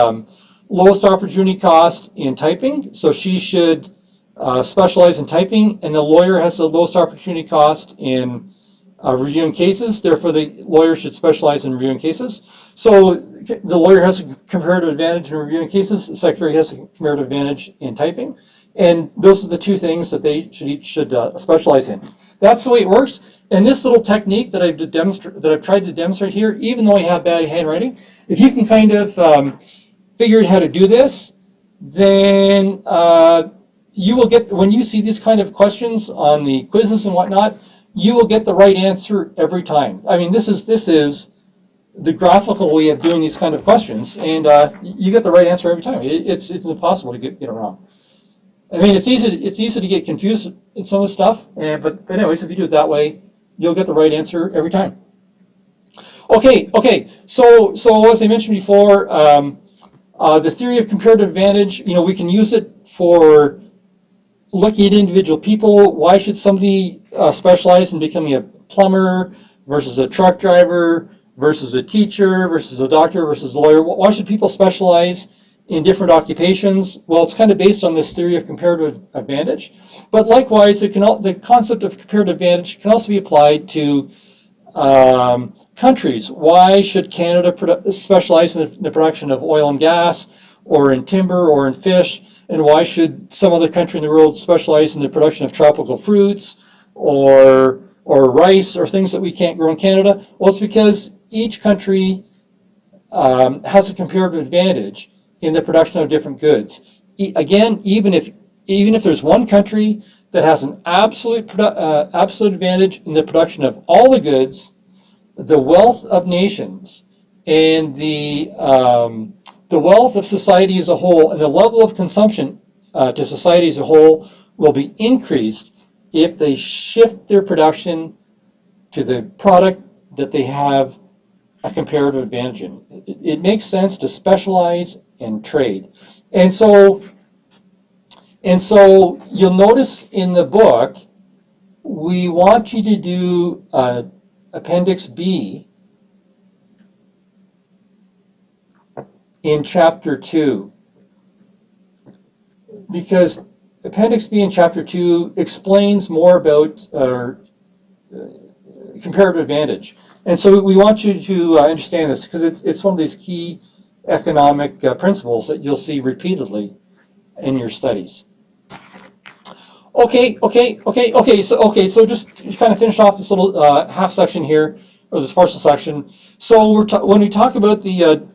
lowest opportunity cost in typing, so she should specialize in typing, and the lawyer has the lowest opportunity cost in reviewing cases, therefore the lawyer should specialize in reviewing cases. So the lawyer has a comparative advantage in reviewing cases, the secretary has a comparative advantage in typing, and those are the 2 things that they should specialize in. That's the way it works. And this little technique that I've tried to demonstrate here, even though I have bad handwriting, if you can kind of figure out how to do this, then you will get, when you see these kind of questions on the quizzes and whatnot, you will get the right answer every time. I mean, this is the graphical way of doing these kind of questions, and you get the right answer every time. It's impossible to get it wrong. I mean, it's easy to get confused in some of the stuff, but anyways, if you do it that way, you'll get the right answer every time. Okay. So as I mentioned before, the theory of comparative advantage, we can use it for looking at individual people. Why should somebody specialize in becoming a plumber versus a truck driver versus a teacher versus a doctor versus a lawyer? Why should people specialize in different occupations? Well, it's kind of based on this theory of comparative advantage. But likewise, the concept of comparative advantage can also be applied to countries. Why should Canada specialize in the production of oil and gas, or in timber, or in fish? And why should some other country in the world specialize in the production of tropical fruits, or rice, or things that we can't grow in Canada? Well, it's because each country has a comparative advantage in the production of different goods. Again, even if there's one country that has an absolute advantage in the production of all the goods, the wealth of nations and the wealth of society as a whole and the level of consumption to society as a whole will be increased if they shift their production to the product that they have a comparative advantage in. It makes sense to specialize and trade. And so you'll notice in the book, we want you to do Appendix B in Chapter 2, because Appendix B in Chapter 2 explains more about comparative advantage. And so we want you to understand this, because it's one of these key economic principles that you'll see repeatedly in your studies. So just to kind of finish off this little half section here, or this partial section. So when we talk about the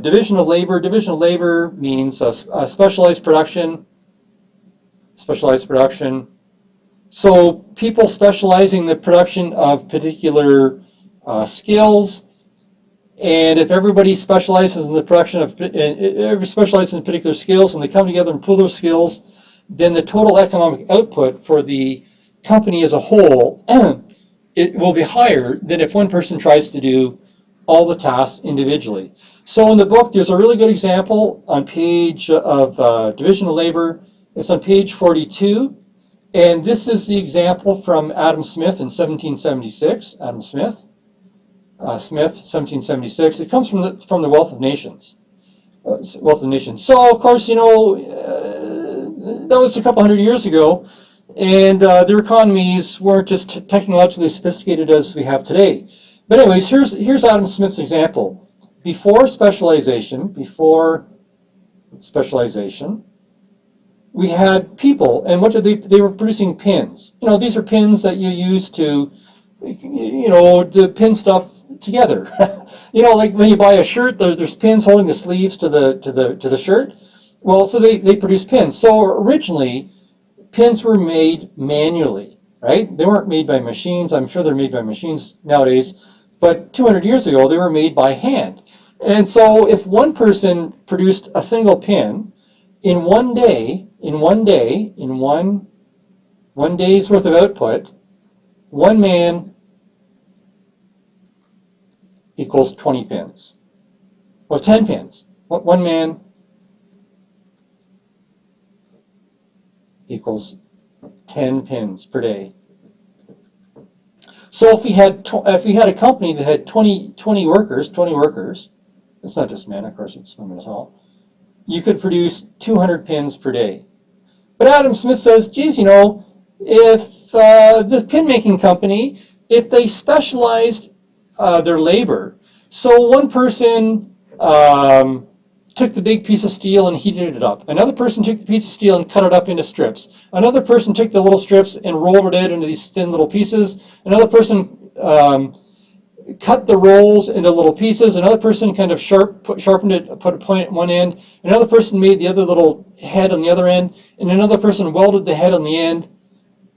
division of labor means specialized production. Specialized production. So people specializing in the production of particular skills, and if everybody specializes in the production of specializes in particular skills, and they come together and pool those skills, then the total economic output for the company as a whole it will be higher than if one person tries to do all the tasks individually. So in the book, there's a really good example on page of division of labor. It's on page 42, and this is the example from Adam Smith in 1776. Adam Smith, 1776. It comes from the Wealth of Nations. Wealth of Nations. So of course, you know, that was a couple hundred years ago, and their economies weren't just technologically sophisticated as we have today. But anyways, here's Adam Smith's example. Before specialization, we had people, and what did they were producing pins. You know, these are pins that you use to, you know, to pin stuff together. You know, like when you buy a shirt, there's pins holding the sleeves to the shirt. Well, so they produce pins. So originally, pins were made manually, right? They weren't made by machines. I'm sure they're made by machines nowadays, but 200 years ago, they were made by hand. And so if one person produced a single pin in one day's worth of output, one man equals 20 pins. Well, 10 pins. One man equals 10 pins per day. So if we had a company that had 20 workers, it's not just men, of course, it's women as well, you could produce 200 pins per day. But Adam Smith says, geez, you know, if the pin making company, if they specialized their labor, so one person took the big piece of steel and heated it up. Another person took the piece of steel and cut it up into strips. Another person took the little strips and rolled it out into these thin little pieces. Another person cut the rolls into little pieces. Another person kind of sharpened it, put a point at one end. Another person made the other little head on the other end. And another person welded the head on the end.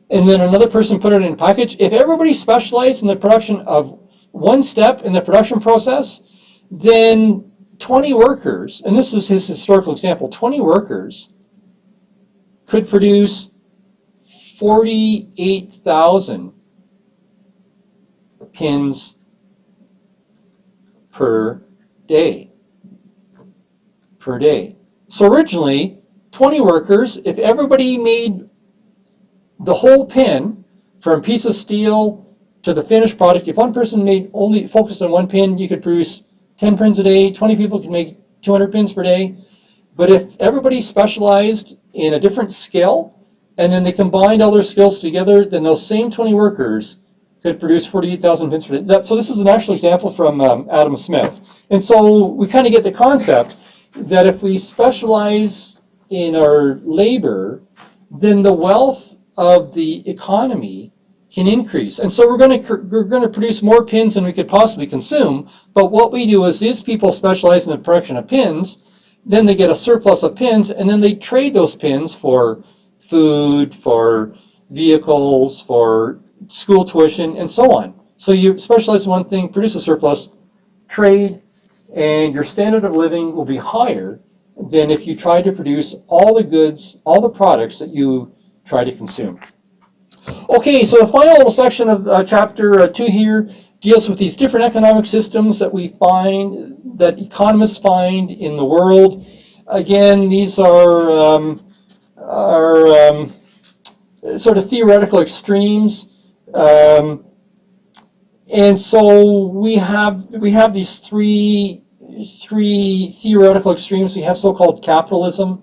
And then another person put it in a package. If everybody specialized in the production of one step in the production process, then 20 workers, and this is his historical example, 20 workers could produce 48,000 pins per day. So originally, 20 workers, if everybody made the whole pin from a piece of steel to the finished product, if one person only focused on one pin, you could produce 10 pins a day, 20 people could make 200 pins per day. But if everybody specialized in a different skill, and then they combined all their skills together, then those same 20 workers could produce 48,000 pins per day. So this is an actual example from Adam Smith. And so we kind of get the concept that if we specialize in our labor, then the wealth of the economy can increase. And so we're going to produce more pins than we could possibly consume. But what we do is these people specialize in the production of pins, then they get a surplus of pins, and then they trade those pins for food, for vehicles, for school tuition, and so on. So you specialize in one thing, produce a surplus, trade, and your standard of living will be higher than if you try to produce all the goods, all the products that you try to consume. Okay, so the final little section of chapter 2 here deals with these different economic systems that we find, that economists find in the world. Again, these are sort of theoretical extremes, and so we have these three theoretical extremes. We have so-called capitalism.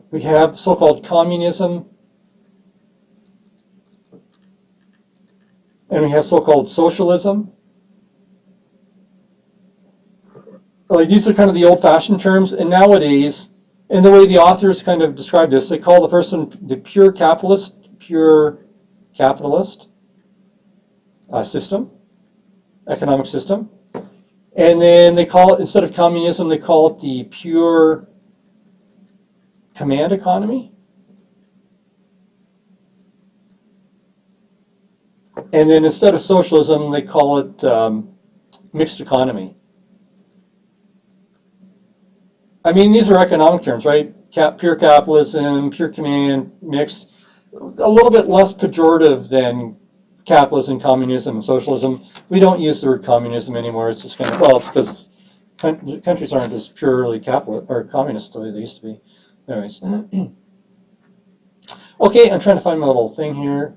We have so-called communism, and we have so-called socialism. Like, these are kind of the old-fashioned terms, and nowadays And the way the authors kind of describe this, they call the first one the pure capitalist system, economic system. And then they call it, instead of communism, they call it the pure command economy. And then instead of socialism, they call it mixed economy. I mean, these are economic terms, right? Pure capitalism, pure command, mixed. A little bit less pejorative than capitalism, communism, and socialism. We don't use the word communism anymore. It's just kind of, well, it's because countries aren't as purely capitalist or communist the way they used to be. Anyways. Okay, I'm trying to find my little thing here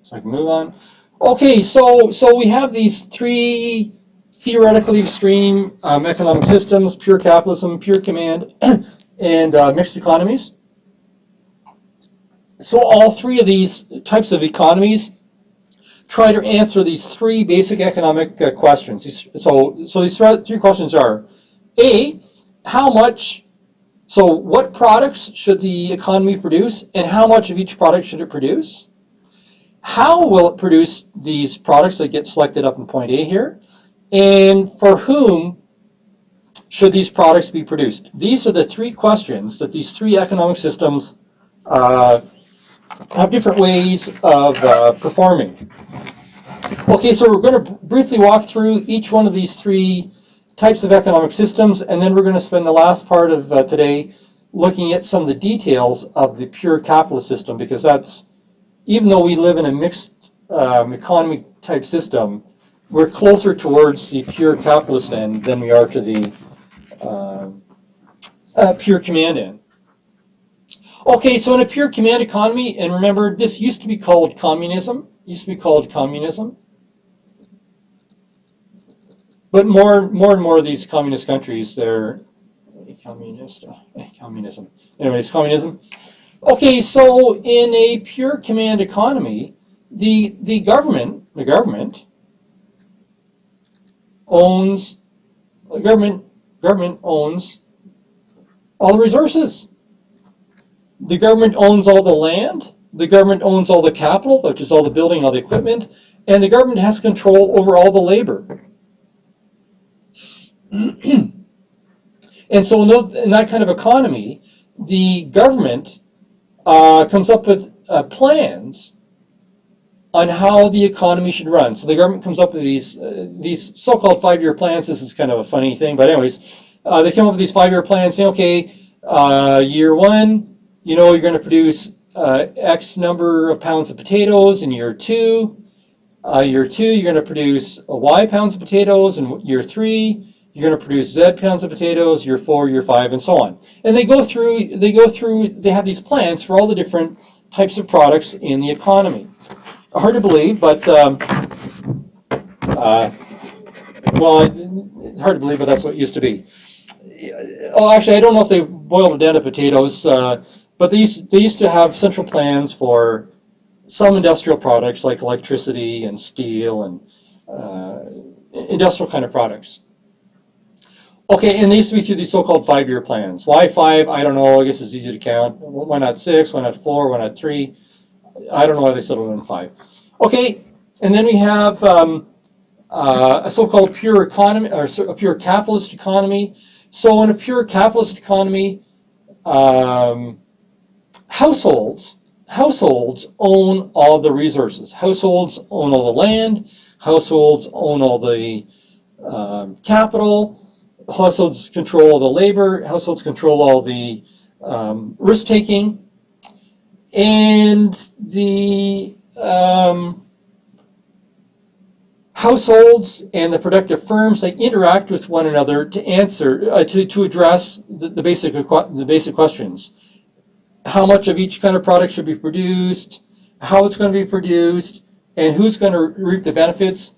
so I can move on. Okay, so we have these three theoretically extreme economic systems: pure capitalism, pure command, and mixed economies. So all three of these types of economies try to answer these three basic economic questions. So these three questions are: A, what products should the economy produce, and how much of each product should it produce? How will it produce these products that get selected up in point A here? And for whom should these products be produced? These are the three questions that these three economic systems have different ways of performing. Okay, so we're going to briefly walk through each one of these three types of economic systems, and then we're going to spend the last part of today looking at some of the details of the pure capitalist system, because that's, even though we live in a mixed economy type system, we're closer towards the pure capitalist end than we are to the pure command end. Okay, so in a pure command economy, and remember, this used to be called communism. But more and more of these communist countries, they're communism. Anyways, communism. Okay, so in a pure command economy, the government owns all the resources. The government owns all the land. The government owns all the capital, which is all the building, all the equipment, and the government has control over all the labor. And so in that kind of economy, the government comes up with plans on how the economy should run. So the government comes up with these so-called 5-year plans. This is kind of a funny thing, but anyways, they come up with these 5-year plans saying, okay, year 1, you're going to produce X number of pounds of potatoes. In year 2, you're going to produce Y pounds of potatoes. In year 3, you're going to produce Z pounds of potatoes. Year 4, year 5, and so on. And they have these plans for all the different types of products in the economy. Hard to believe, but it's hard to believe, but that's what it used to be. Oh, actually, I don't know if they boiled it down to potatoes, but they used to have central plans for some industrial products like electricity and steel and industrial kind of products. Okay, and they used to be through these so-called 5-year plans. Why 5? I don't know. I guess it's easy to count. Why not 6? Why not 4? Why not 3? I don't know why they settled on 5. Okay, and then we have a so-called pure economy, or a pure capitalist economy. So in a pure capitalist economy, households own all the resources. Households own all the land. Households own all the capital. Households control all the labor. Households control all the risk-taking. And the households and the productive firms, they interact with one another to answer, to address the basic questions. How much of each kind of product should be produced, how it's going to be produced, and who's going to reap the benefits.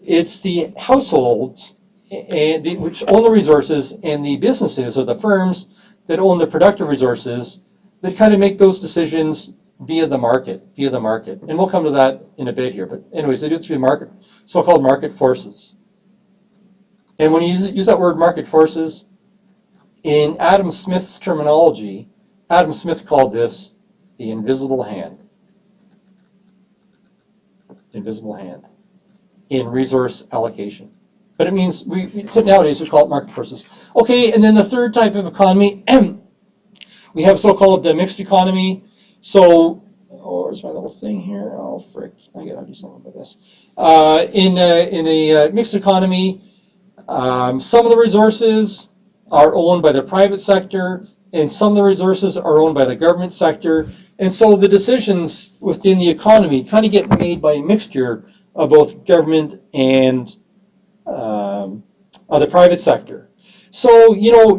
It's the households which own the resources, and the businesses or the firms that own the productive resources that kind of make those decisions via the market. And we'll come to that in a bit here. But anyways, they do it through market, so-called market forces. And when you use that word market forces, In Adam Smith's terminology, Adam Smith called this the invisible hand. Invisible hand in resource allocation. But it means, nowadays we call it market forces. Okay, and then the third type of economy, we have so-called mixed economy. So, where's my little thing here? Oh, frick, I gotta do something about this. In a mixed economy, some of the resources are owned by the private sector, and some of the resources are owned by the government sector. And so the decisions within the economy kind of get made by a mixture of both government and the private sector. So,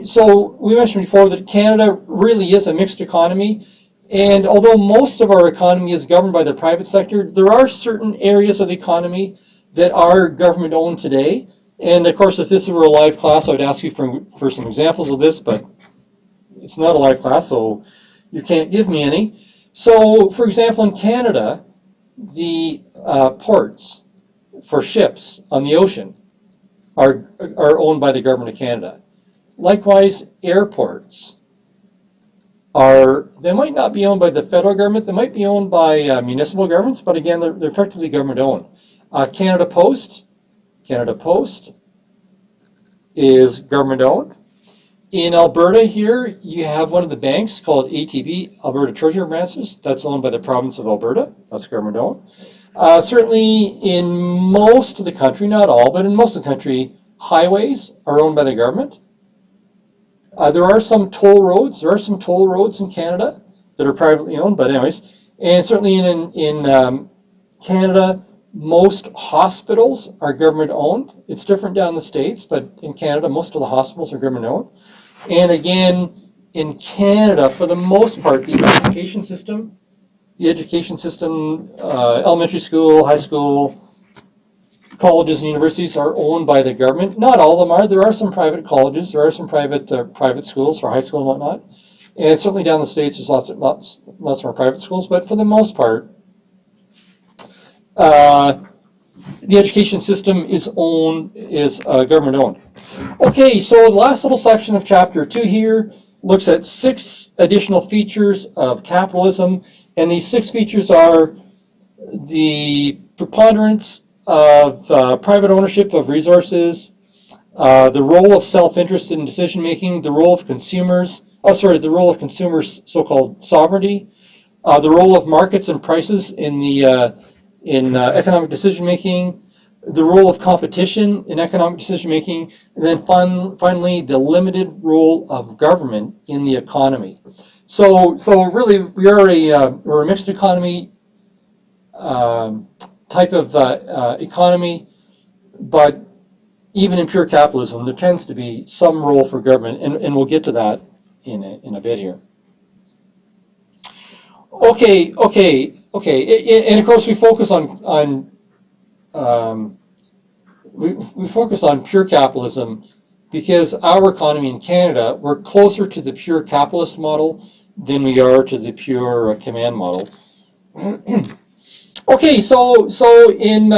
so we mentioned before that Canada really is a mixed economy. And although most of our economy is governed by the private sector, there are certain areas of the economy that are government owned today. And of course, if this were a live class, I would ask you for some examples of this, but it's not a live class, so you can't give me any. So, for example, in Canada, the ports for ships on the ocean are owned by the government of Canada. Likewise, airports they might not be owned by the federal government, they might be owned by municipal governments, but again, they're effectively government owned. Canada Post is government owned. In Alberta here, you have one of the banks called ATB, Alberta Treasury Branches. That's owned by the province of Alberta. That's government owned. Certainly in most of the country, not all, but in most of the country, highways are owned by the government. There are some toll roads. There are some toll roads in Canada that are privately owned, but anyways. And certainly in Canada, most hospitals are government owned. It's different down in the States, but in Canada, most of the hospitals are government owned. And again, in Canada, for the most part, the education system, elementary school, high school, colleges and universities are owned by the government. Not all of them are. There are some private colleges. There are some private schools for high school and whatnot. And certainly down in the States, there's lots more private schools. But for the most part, the education system is government owned. Okay, so the last little section of chapter 2 here looks at 6 additional features of capitalism, and these 6 features are the preponderance of private ownership of resources, the role of self-interest in decision making, the role of consumers' so-called sovereignty, the role of markets and prices in economic decision making, the role of competition in economic decision making, and then finally the limited role of government in the economy. So really we're a mixed economy type of economy, but even in pure capitalism, there tends to be some role for government, and we'll get to that in a bit here. Okay, and of course we focus we focus on pure capitalism because our economy in Canada, we're closer to the pure capitalist model than we are to the pure command model. Okay, so in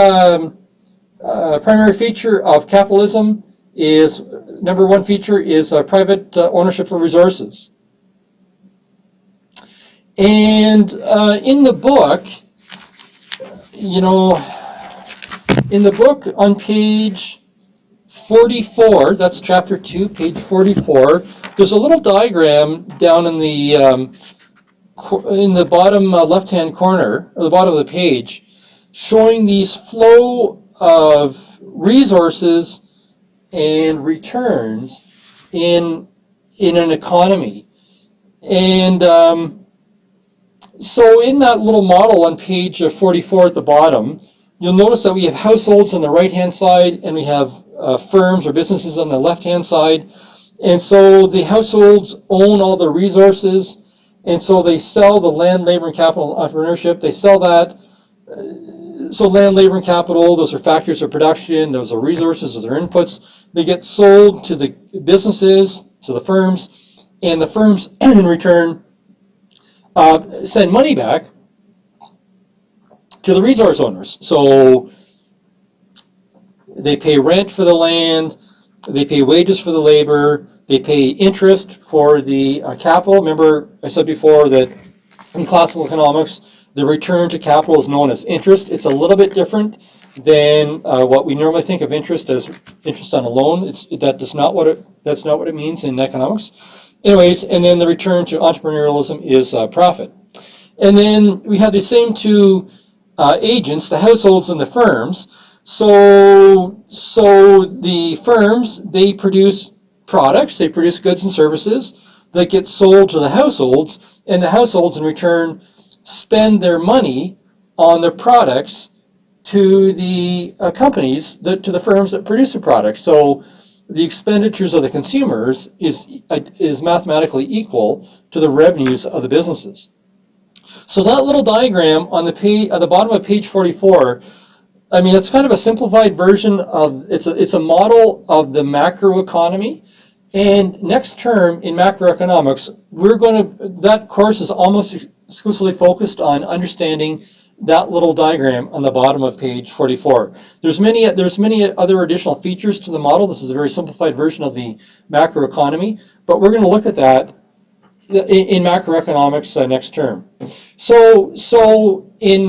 primary feature of capitalism is, number 1 feature is private ownership of resources. And in the book, on page 44, that's chapter 2, page 44, there's a little diagram down in the bottom left-hand corner, or the bottom of the page, showing these flow of resources and returns in an economy. And so in that little model on page 44 at the bottom, you'll notice that we have households on the right-hand side and we have firms or businesses on the left-hand side. And so the households own all the resources, and so they sell the land, labor, and capital entrepreneurship. They sell that. So land, labor, and capital, those are factors of production, those are resources, those are inputs. They get sold to the businesses, to the firms, and the firms in return send money back to the resource owners. So they pay rent for the land, they pay wages for the labor, They pay interest for the capital. Remember, I said before that in classical economics, the return to capital is known as interest. It's a little bit different than what we normally think of interest as interest on a loan. That's not what it means in economics. Anyways, and then the return to entrepreneurialism is profit. And then we have the same two agents, the households and the firms. So the firms, they produce products, they produce goods and services that get sold to the households, and the households in return spend their money on the products to the companies, to the firms that produce the products. So the expenditures of the consumers is mathematically equal to the revenues of the businesses. So that little diagram on the page, at the bottom of page 44, I mean, it's kind of a simplified version of, it's a model of the macroeconomy. And next term in macroeconomics, that course is almost exclusively focused on understanding that little diagram on the bottom of page 44. There's many other additional features to the model. This is a very simplified version of the macroeconomy, but we're going to look at that in macroeconomics next term. So in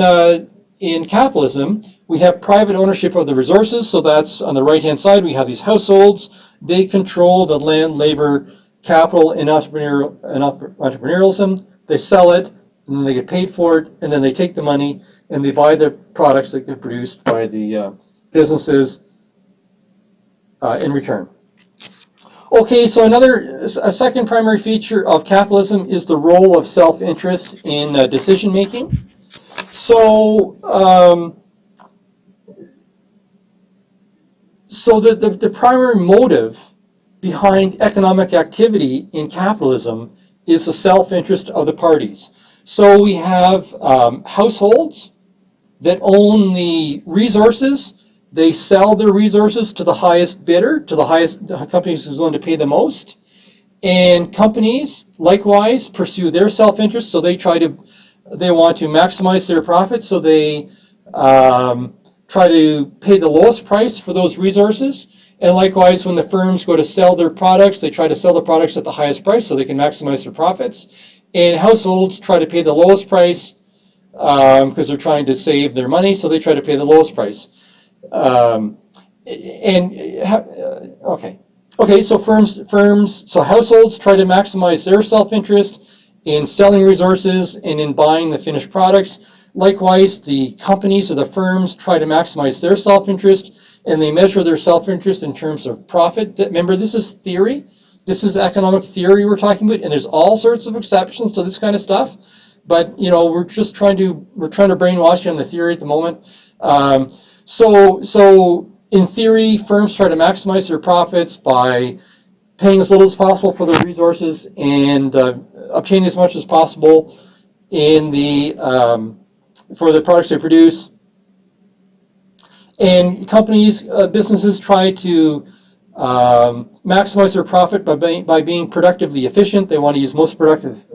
capitalism, we have private ownership of the resources. So that's on the right-hand side. We have these households. They control the land, labor, capital in entrepreneurialism. They sell it, and then they get paid for it, and then they take the money and they buy the products that get produced by the businesses in return. Okay, so a second primary feature of capitalism is the role of self-interest in decision making. So the primary motive behind economic activity in capitalism is the self-interest of the parties. So we have households that own the resources. They sell their resources to the highest bidder, to the companies who's willing to pay the most. And companies, likewise, pursue their self-interest, so they want to maximize their profits, so they try to pay the lowest price for those resources. And likewise, when the firms go to sell their products, they try to sell the products at the highest price so they can maximize their profits. And households try to pay the lowest price because they're trying to save their money, so they try to pay the lowest price. So so households try to maximize their self-interest in selling resources and in buying the finished products. Likewise, the companies or the firms try to maximize their self-interest, and they measure their self-interest in terms of profit. Remember, this is theory. This is economic theory we're talking about, and there's all sorts of exceptions to this kind of stuff. But we're trying to brainwash you on the theory at the moment. So in theory, firms try to maximize their profits by paying as little as possible for their resources and obtaining as much as possible for the products they produce. And businesses try to maximize their profit by being productively efficient. They want to use most productive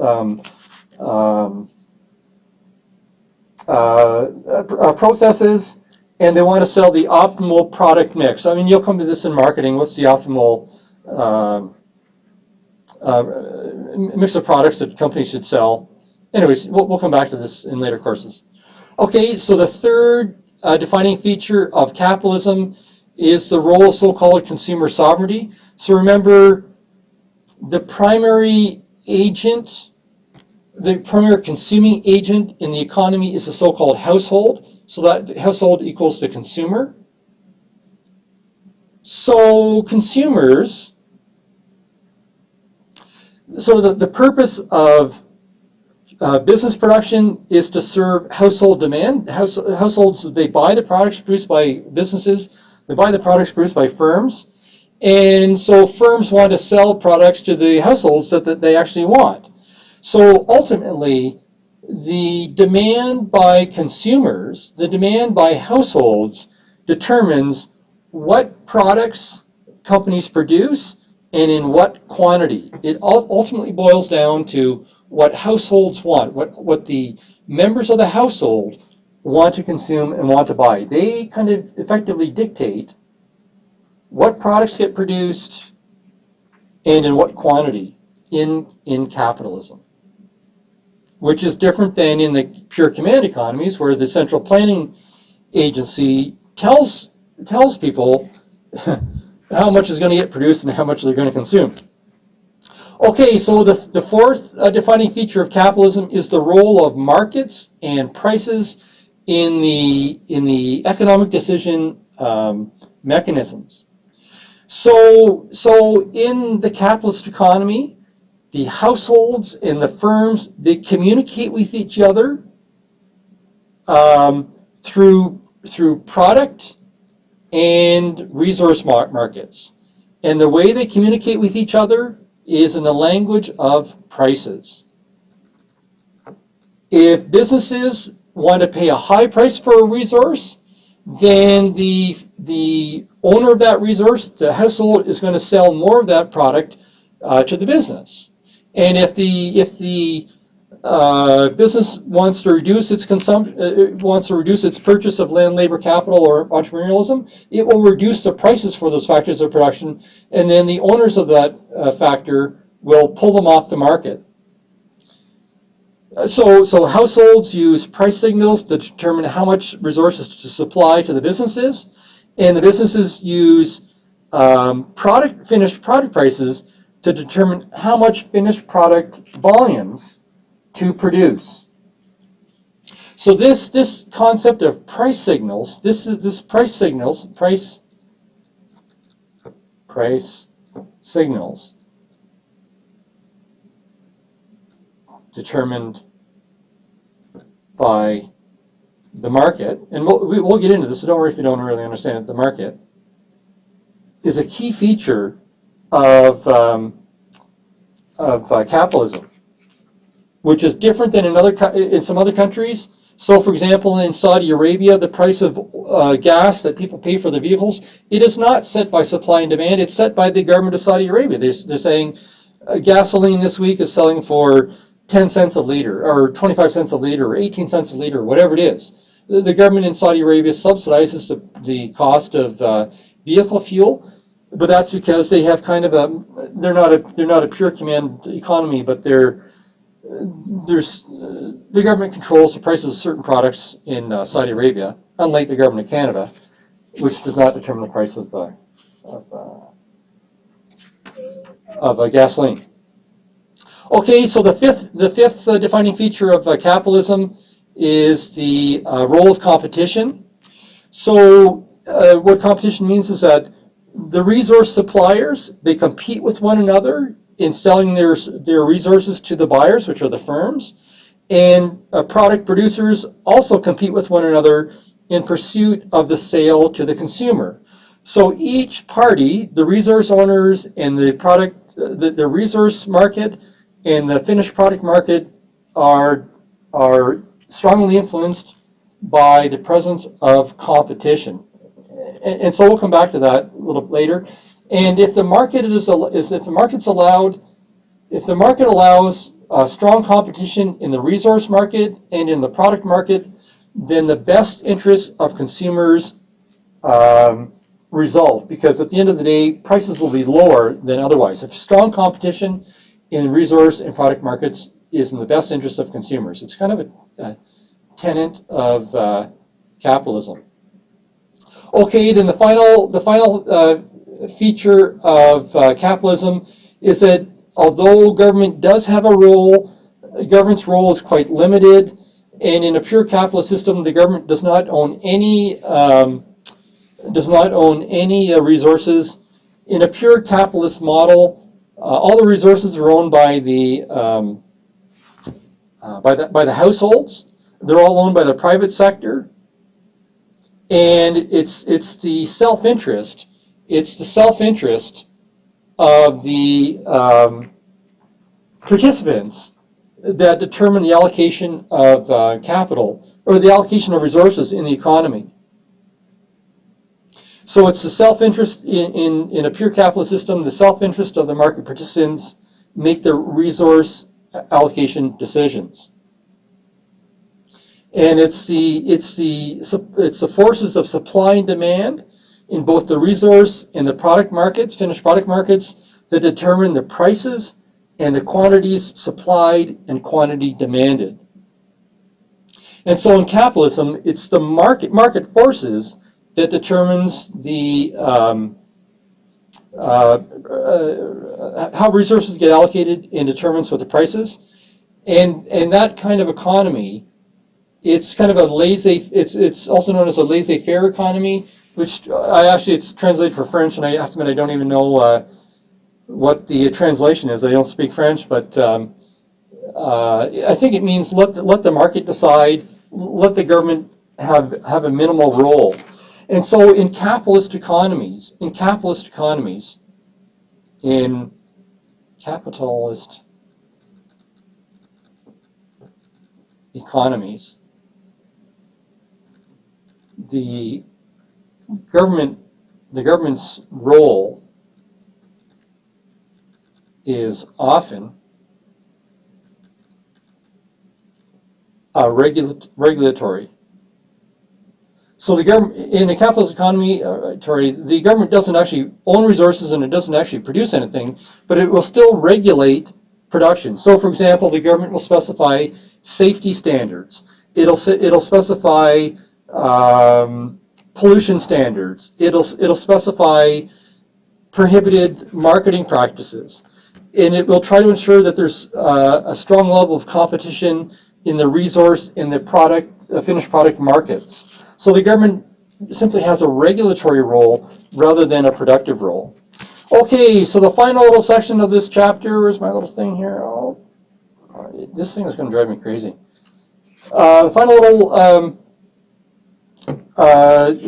processes, and they want to sell the optimal product mix. I mean, you'll come to this in marketing. What's the optimal mix of products that companies should sell? Anyways, we'll come back to this in later courses. Okay, so the third defining feature of capitalism is the role of so-called consumer sovereignty. So remember, the primary consuming agent in the economy is the so-called household. So that household equals the consumer. So consumers, the purpose of business production is to serve household demand. Households, they buy the products produced by businesses, they buy the products produced by firms, and so firms want to sell products to the households that they actually want. So ultimately, the demand by consumers, the demand by households, determines what products companies produce and in what quantity. It ultimately boils down to what households want, what the members of the household want to consume and want to buy. They kind of effectively dictate what products get produced and in what quantity in capitalism, which is different than in the pure command economies, where the central planning agency tells people how much is going to get produced and how much they're going to consume. Okay, so the fourth defining feature of capitalism is the role of markets and prices in the economic decision mechanisms. So in the capitalist economy, the households and the firms, they communicate with each other through product and resource markets. And the way they communicate with each other is in the language of prices. If businesses want to pay a high price for a resource, then the owner of that resource, the household, is going to sell more of that product to the business. And if the business wants to reduce its consumption, wants to reduce its purchase of land, labor, capital, or entrepreneurialism, it will reduce the prices for those factors of production, and then the owners of that factor will pull them off the market. So households use price signals to determine how much resources to supply to the businesses, and the businesses use finished product prices to determine how much finished product volumes to produce. So this concept of price signals, price signals determined by the market, and we'll get into this, so don't worry if you don't really understand it. The market is a key feature of capitalism, which is different than in some other countries. So, for example, in Saudi Arabia, the price of gas that people pay for their vehicles, it is not set by supply and demand. It's set by the government of Saudi Arabia. They're saying gasoline this week is selling for 10 cents a liter, or 25 cents a liter, or 18 cents a liter, whatever it is. The government in Saudi Arabia subsidizes the cost of vehicle fuel, but that's because they have kind of they're not a pure command economy, but the government controls the prices of certain products in Saudi Arabia, unlike the government of Canada, which does not determine the price of gasoline. Okay, so the fifth defining feature of capitalism is the role of competition. So what competition means is that the resource suppliers, they compete with one another in selling their resources to the buyers, which are the firms, and product producers also compete with one another in pursuit of the sale to the consumer. So each party, the resource owners and the product, the resource market and the finished product market are strongly influenced by the presence of competition. And so we'll come back to that a little later. And if the market allows strong competition in the resource market and in the product market, then the best interests of consumers result, because at the end of the day, prices will be lower than otherwise. If strong competition in resource and product markets is in the best interest of consumers, it's kind of a tenet of capitalism. Okay, then the final feature of capitalism is that although government does have a role, government's role is quite limited, and in a pure capitalist system, the government does not own any resources. In a pure capitalist model, all the resources are owned by the households. They're all owned by the private sector. And it's the self-interest. It's the self-interest of the participants that determine the allocation of capital, or the allocation of resources in the economy. So it's the self-interest in a pure capitalist system. The self-interest of the market participants make the resource allocation decisions. And it's the forces of supply and demand in both the resource and the product markets, finished product markets, that determine the prices and the quantities supplied and quantity demanded. And so in capitalism, it's the market forces that determines the how resources get allocated and determines what the price is. And that kind of economy, it's kind of a it's also known as a laissez-faire economy, which it's translated for French, and I have to admit I don't even know what the translation is. I don't speak French, but I think it means let the market decide, let the government have a minimal role. And so in capitalist economies, the government's role is often regulatory. So the government, in a capitalist economy, the government doesn't actually own resources and it doesn't actually produce anything, but it will still regulate production. So, for example, the government will specify safety standards. It'll specify pollution standards. It'll specify prohibited marketing practices, and it will try to ensure that there's a strong level of competition in the resource, in the finished product markets. So the government simply has a regulatory role rather than a productive role. Okay, so the final little section of this chapter, where's my little thing here? Oh, this thing is going to drive me crazy. The final little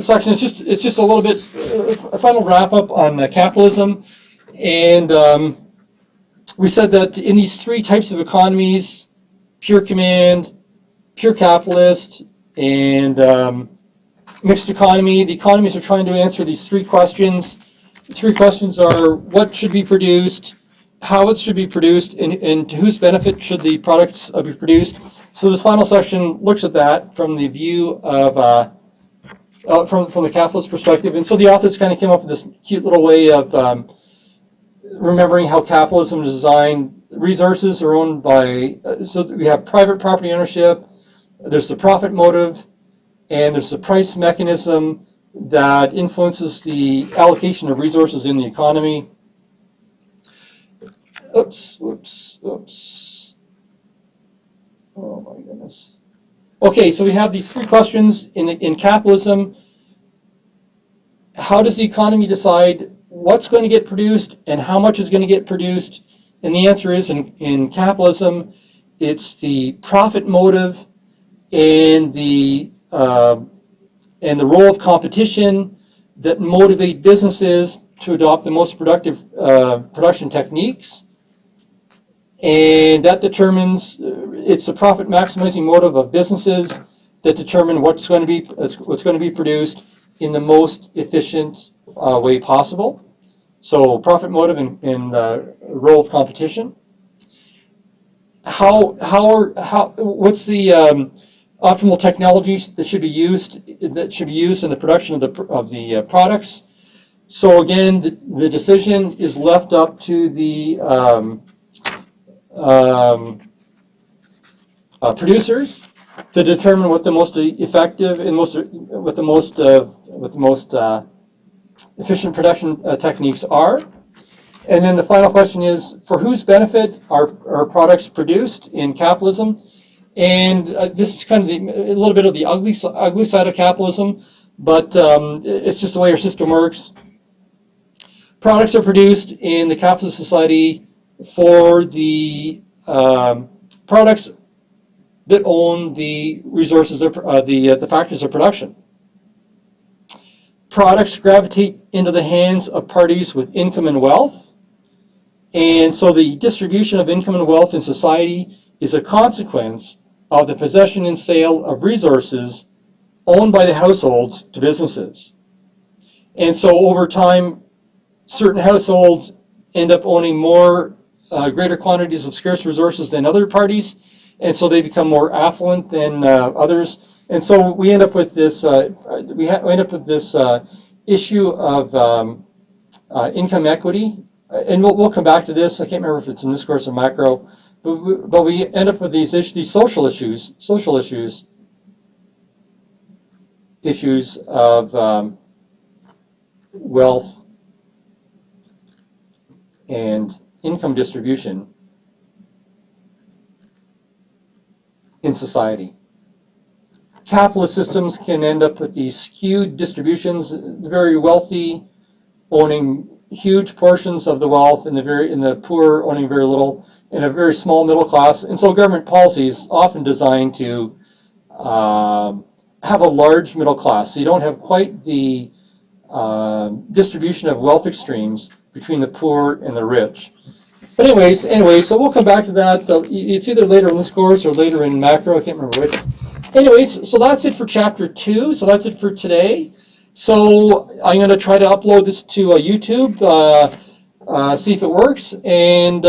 section is just a little bit a final wrap up on capitalism, and we said that in these three types of economies, pure command, pure capitalist, and mixed economy, the economies are trying to answer these three questions. The three questions are: what should be produced, how it should be produced, and to whose benefit should the products be produced. So this final section looks at that from the view of from the capitalist perspective. And so the authors kind of came up with this cute little way of remembering how capitalism is designed. Resources are owned by, so we have private property ownership, there's the profit motive, and there's the price mechanism that influences the allocation of resources in the economy. Oops. Oh my goodness. Okay, so we have these three questions in capitalism. How does the economy decide what's going to get produced and how much is going to get produced? And the answer is in capitalism, it's the profit motive and the role of competition that motivate businesses to adopt the most productive production techniques. And that determines, it's the profit maximizing motive of businesses that determine what's going to be produced in the most efficient way possible. So profit motive and role of competition. What's the optimal technologies that should be used in the production of the products? So again, the decision is left up to the producers to determine what the most effective and what the most efficient production techniques are. And then the final question is, for whose benefit are products produced in capitalism? And this is kind of a little bit of the ugly side of capitalism, but it's just the way our system works. Products are produced in the capitalist society for the products that own the resources of the factors of production. Products gravitate into the hands of parties with income and wealth, and so the distribution of income and wealth in society is a consequence of the possession and sale of resources owned by the households to businesses. And so over time, certain households end up owning greater quantities of scarce resources than other parties, and so they become more affluent than others. And so we end up with this. Issue of income equity and we'll come back to this. I can't remember if it's in this course or macro, but we end up with these social issues of wealth and income distribution in society. Capitalist systems can end up with these skewed distributions, very wealthy owning huge portions of the wealth and the poor owning very little, and a very small middle class. And so government policy is often designed to have a large middle class. So you don't have quite the distribution of wealth extremes between the poor and the rich. But anyways, so we'll come back to that. It's either later in this course or later in macro. I can't remember which. Anyways, so that's it for chapter 2. So that's it for today. So I'm going to try to upload this to YouTube, see if it works, and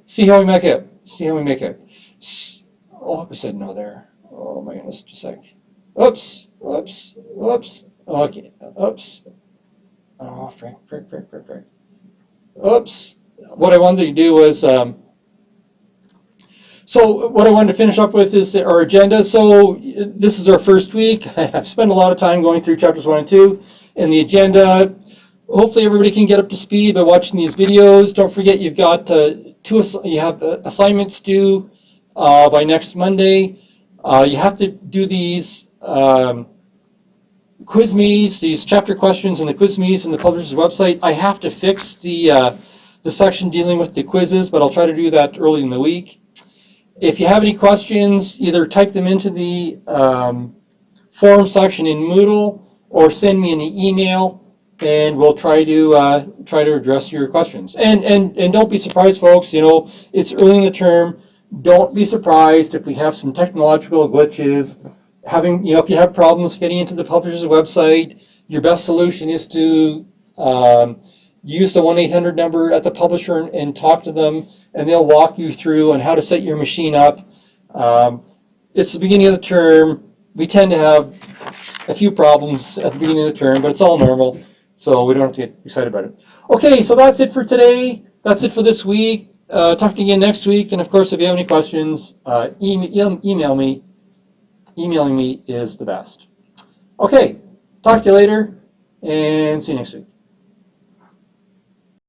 see how we make it. Oh, I said no there. Oh my goodness, just a sec. Oops. Okay, oops. Oh, frick. Oops. What I wanted to do was, so what I wanted to finish up with is our agenda. So this is our first week. I've spent a lot of time going through chapters 1 and 2 and the agenda. Hopefully everybody can get up to speed by watching these videos. Don't forget you've got you have assignments due by next Monday. You have to do these quiz me's, these chapter questions and the quiz me's in the publisher's website. I have to fix the section dealing with the quizzes, but I'll try to do that early in the week. If you have any questions, either type them into the forum section in Moodle or send me an email, and we'll try to address your questions. And don't be surprised, folks. You know, it's early in the term. Don't be surprised if we have some technological glitches. If you have problems getting into the publisher's website, your best solution is to use the 1-800 number at the publisher and talk to them, and they'll walk you through on how to set your machine up. It's the beginning of the term. We tend to have a few problems at the beginning of the term, but it's all normal, so we don't have to get excited about it. Okay, so that's it for today. That's it for this week. Talk to you again next week, and of course, if you have any questions, email me. Emailing me is the best. Okay, talk to you later, and see you next week.